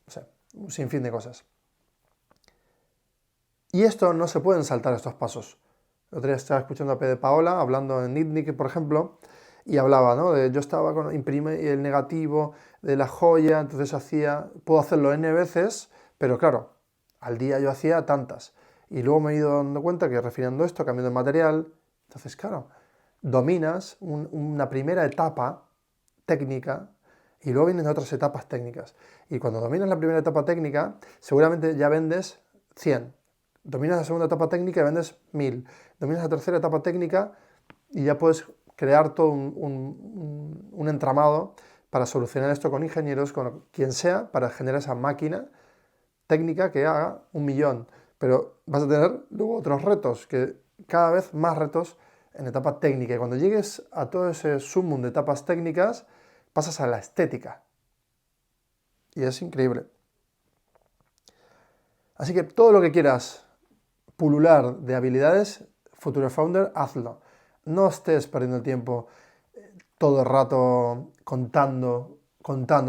O sea, un sinfín de cosas. Y esto no se pueden saltar estos pasos. El otro día estaba escuchando a Pedro Paola hablando en Nitnick, por ejemplo, y hablaba, ¿no? Yo estaba imprimir el negativo de la joya, entonces puedo hacerlo n veces, pero claro, al día yo hacía tantas. Y luego me he ido dando cuenta que refinando esto, cambiando el material, entonces claro, dominas una primera etapa técnica, y luego vienen otras etapas técnicas. Y cuando dominas la primera etapa técnica, seguramente ya vendes 100. Dominas la segunda etapa técnica y vendes 1000. Dominas la tercera etapa técnica y ya puedes crear todo un entramado para solucionar esto con ingenieros, con quien sea, para generar esa máquina técnica que haga 1.000.000. Pero vas a tener luego otros retos, que cada vez más retos en etapa técnica. Y cuando llegues a todo ese sumum de etapas técnicas, pasas a la estética. Y es increíble. Así que todo lo que quieras pulular de habilidades, Future Founder, hazlo. no estés perdiendo el tiempo todo el rato contando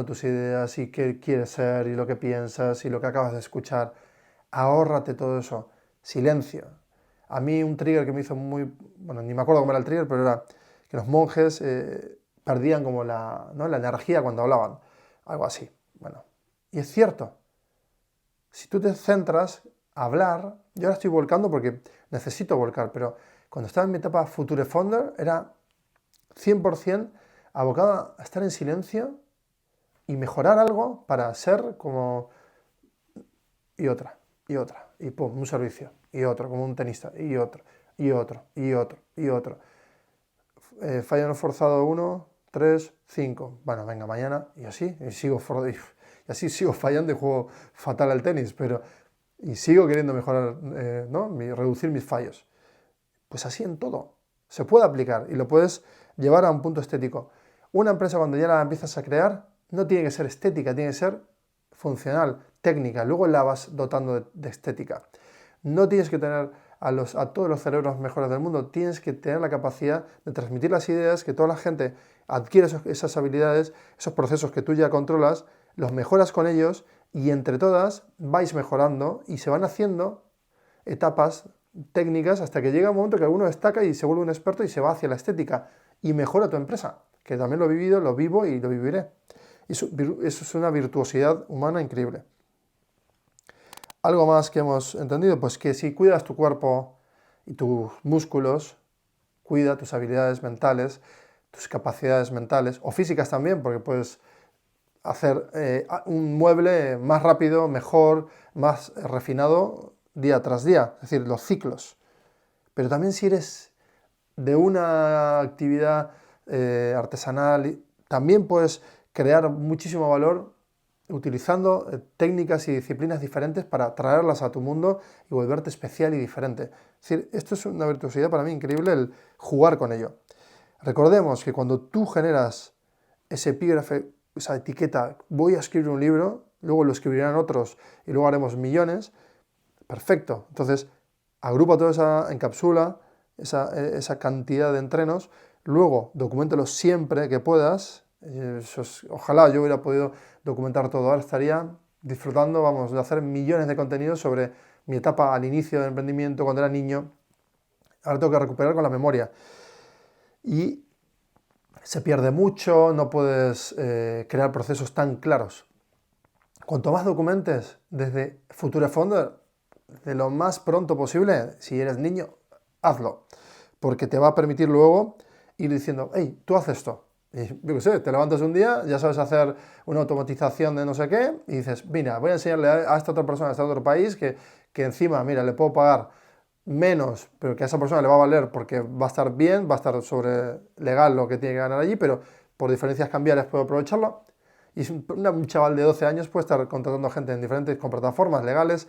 tus ideas y qué quieres ser y lo que piensas y lo que acabas de escuchar. Ahórrate todo eso. Silencio. A mí un trigger que me hizo bueno, ni me acuerdo cómo era el trigger, pero era que los monjes perdían como ¿no?, la energía cuando hablaban. Algo así. Bueno, y es cierto. Si tú te centras a hablar, yo ahora estoy volcando porque necesito volcar, pero cuando estaba en mi etapa Future Founder era 100% abocado a estar en silencio y mejorar algo para ser como... y otra, y otra, y pum, un servicio, y otro, como un tenista, y otro, y otro, y otro, y otro. Fallo no forzado 1, 3, 5. Bueno, venga, mañana, y así, y así sigo fallando y juego fatal al tenis, pero... y sigo queriendo mejorar, ¿no?, reducir mis fallos. Pues así en todo. Se puede aplicar y lo puedes llevar a un punto estético. Una empresa, cuando ya la empiezas a crear, no tiene que ser estética, tiene que ser funcional, técnica. Luego la vas dotando de estética. No tienes que tener a todos los cerebros mejores del mundo, tienes que tener la capacidad de transmitir las ideas, que toda la gente adquiere esas habilidades, esos procesos que tú ya controlas, los mejoras con ellos y entre todas vais mejorando y se van haciendo etapas técnicas hasta que llega un momento que alguno destaca y se vuelve un experto y se va hacia la estética y mejora tu empresa, que también lo he vivido, lo vivo y lo viviré. Eso es una virtuosidad humana increíble. Algo más que hemos entendido, pues que si cuidas tu cuerpo y tus músculos, cuida tus habilidades mentales, tus capacidades mentales o físicas también, porque puedes hacer un mueble más rápido, mejor, más refinado día tras día, es decir, los ciclos. Pero también si eres de una actividad artesanal, también puedes crear muchísimo valor utilizando técnicas y disciplinas diferentes para traerlas a tu mundo y volverte especial y diferente. Es decir, esto es una virtuosidad para mí increíble, el jugar con ello. Recordemos que cuando tú generas ese epígrafe, esa etiqueta, voy a escribir un libro, luego lo escribirán otros y luego haremos millones, perfecto. Entonces, agrupa toda esa, encapsula esa cantidad de entrenos, luego documéntalo siempre que puedas. Ojalá yo hubiera podido documentar todo, ahora estaría disfrutando, vamos, de hacer millones de contenidos sobre mi etapa al inicio del emprendimiento, cuando era niño. Ahora tengo que recuperar con la memoria. Y se pierde mucho, no puedes crear procesos tan claros. Cuanto más documentes desde Future Founder, de lo más pronto posible, si eres niño, hazlo, porque te va a permitir luego ir diciendo, hey, tú haces esto. Y yo qué sé, te levantas un día, ya sabes hacer una automatización de no sé qué, y dices, mira, voy a enseñarle a esta otra persona, a este otro país, que encima, mira, le puedo pagar menos, pero que a esa persona le va a valer porque va a estar bien, va a estar sobre legal lo que tiene que ganar allí, pero por diferencias cambiarias puedo aprovecharlo. Y un chaval de 12 años puede estar contratando gente en diferentes con plataformas legales,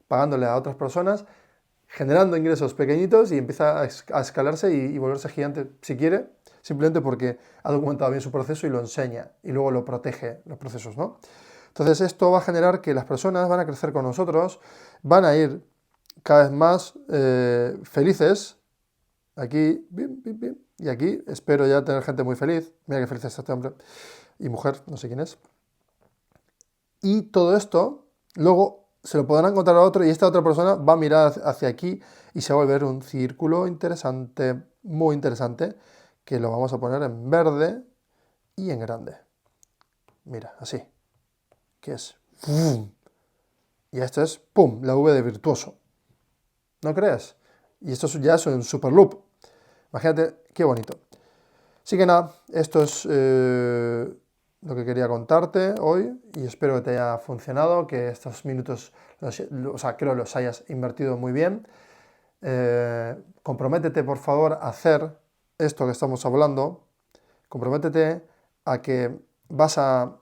pagándole a otras personas, generando ingresos pequeñitos y empieza a escalarse y volverse gigante si quiere, simplemente porque ha documentado bien su proceso y lo enseña y luego lo protege los procesos, ¿no? Entonces esto va a generar que las personas van a crecer con nosotros, van a ir cada vez más felices. Aquí, bim, bim, bim, y aquí espero ya tener gente muy feliz. Mira qué feliz está este hombre y mujer, no sé quién es. Y todo esto luego se lo podrán contar a otro y esta otra persona va a mirar hacia aquí y se va a volver un círculo interesante, muy interesante, que lo vamos a poner en verde y en grande. Mira, así. Que es... ¡Bum! Y esto es, ¡pum!, la V de virtuoso. ¿No crees? Y esto ya es un super loop. Imagínate qué bonito. Así que nada, esto es lo que quería contarte hoy y espero que te haya funcionado, que estos minutos, creo los hayas invertido muy bien. Comprométete, por favor, a hacer esto que estamos hablando. Comprométete a que vas a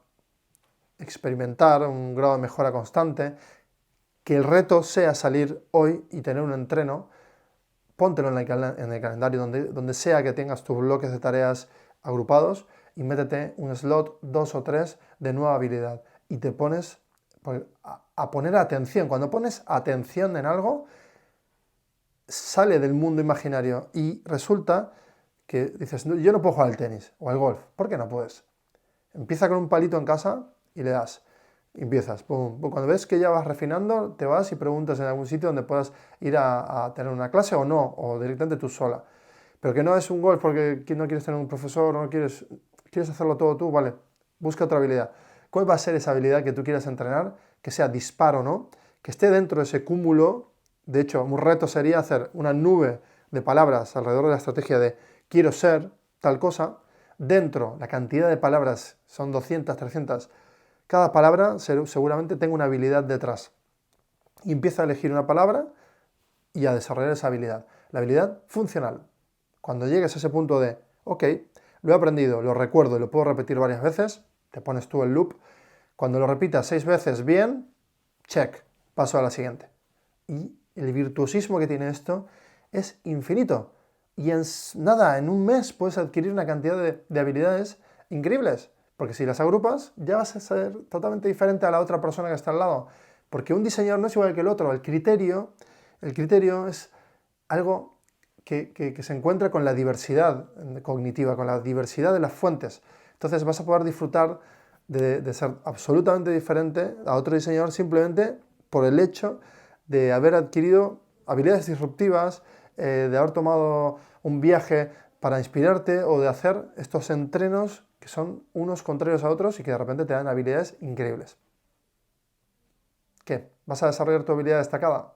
experimentar un grado de mejora constante, que el reto sea salir hoy y tener un entreno. Póntelo en el calendario, donde sea que tengas tus bloques de tareas agrupados y métete un slot, 2 o 3 de nueva habilidad y te pones a poner atención. Cuando pones atención en algo, sale del mundo imaginario y resulta que dices, "No, yo no puedo jugar al tenis o al golf". ¿Por qué no puedes? Empieza con un palito en casa y le das. Empiezas, pum, pum. Cuando ves que ya vas refinando, te vas y preguntas en algún sitio donde puedas ir a tener una clase o no, o directamente tú sola. Pero que no es un golf porque no quieres tener un profesor, no quieres hacerlo todo tú, vale, busca otra habilidad. ¿Cuál va a ser esa habilidad que tú quieras entrenar? Que sea disparo, ¿no? Que esté dentro de ese cúmulo. De hecho, un reto sería hacer una nube de palabras alrededor de la estrategia de quiero ser tal cosa. Dentro, la cantidad de palabras son 200, 300. Cada palabra seguramente tenga una habilidad detrás. Y empieza a elegir una palabra y a desarrollar esa habilidad. La habilidad funcional. Cuando llegues a ese punto de, ok, lo he aprendido, lo recuerdo y lo puedo repetir varias veces, te pones tú el loop. Cuando lo repitas 6 veces bien, check, paso a la siguiente. Y el virtuosismo que tiene esto es infinito. Y en un mes puedes adquirir una cantidad de habilidades increíbles. Porque si las agrupas, ya vas a ser totalmente diferente a la otra persona que está al lado. Porque un diseñador no es igual que el otro. El criterio es algo que se encuentra con la diversidad cognitiva, con la diversidad de las fuentes. Entonces vas a poder disfrutar de ser absolutamente diferente a otro diseñador simplemente por el hecho de haber adquirido habilidades disruptivas, de haber tomado un viaje para inspirarte o de hacer estos entrenos que son unos contrarios a otros y que de repente te dan habilidades increíbles. ¿Qué? ¿Vas a desarrollar tu habilidad destacada?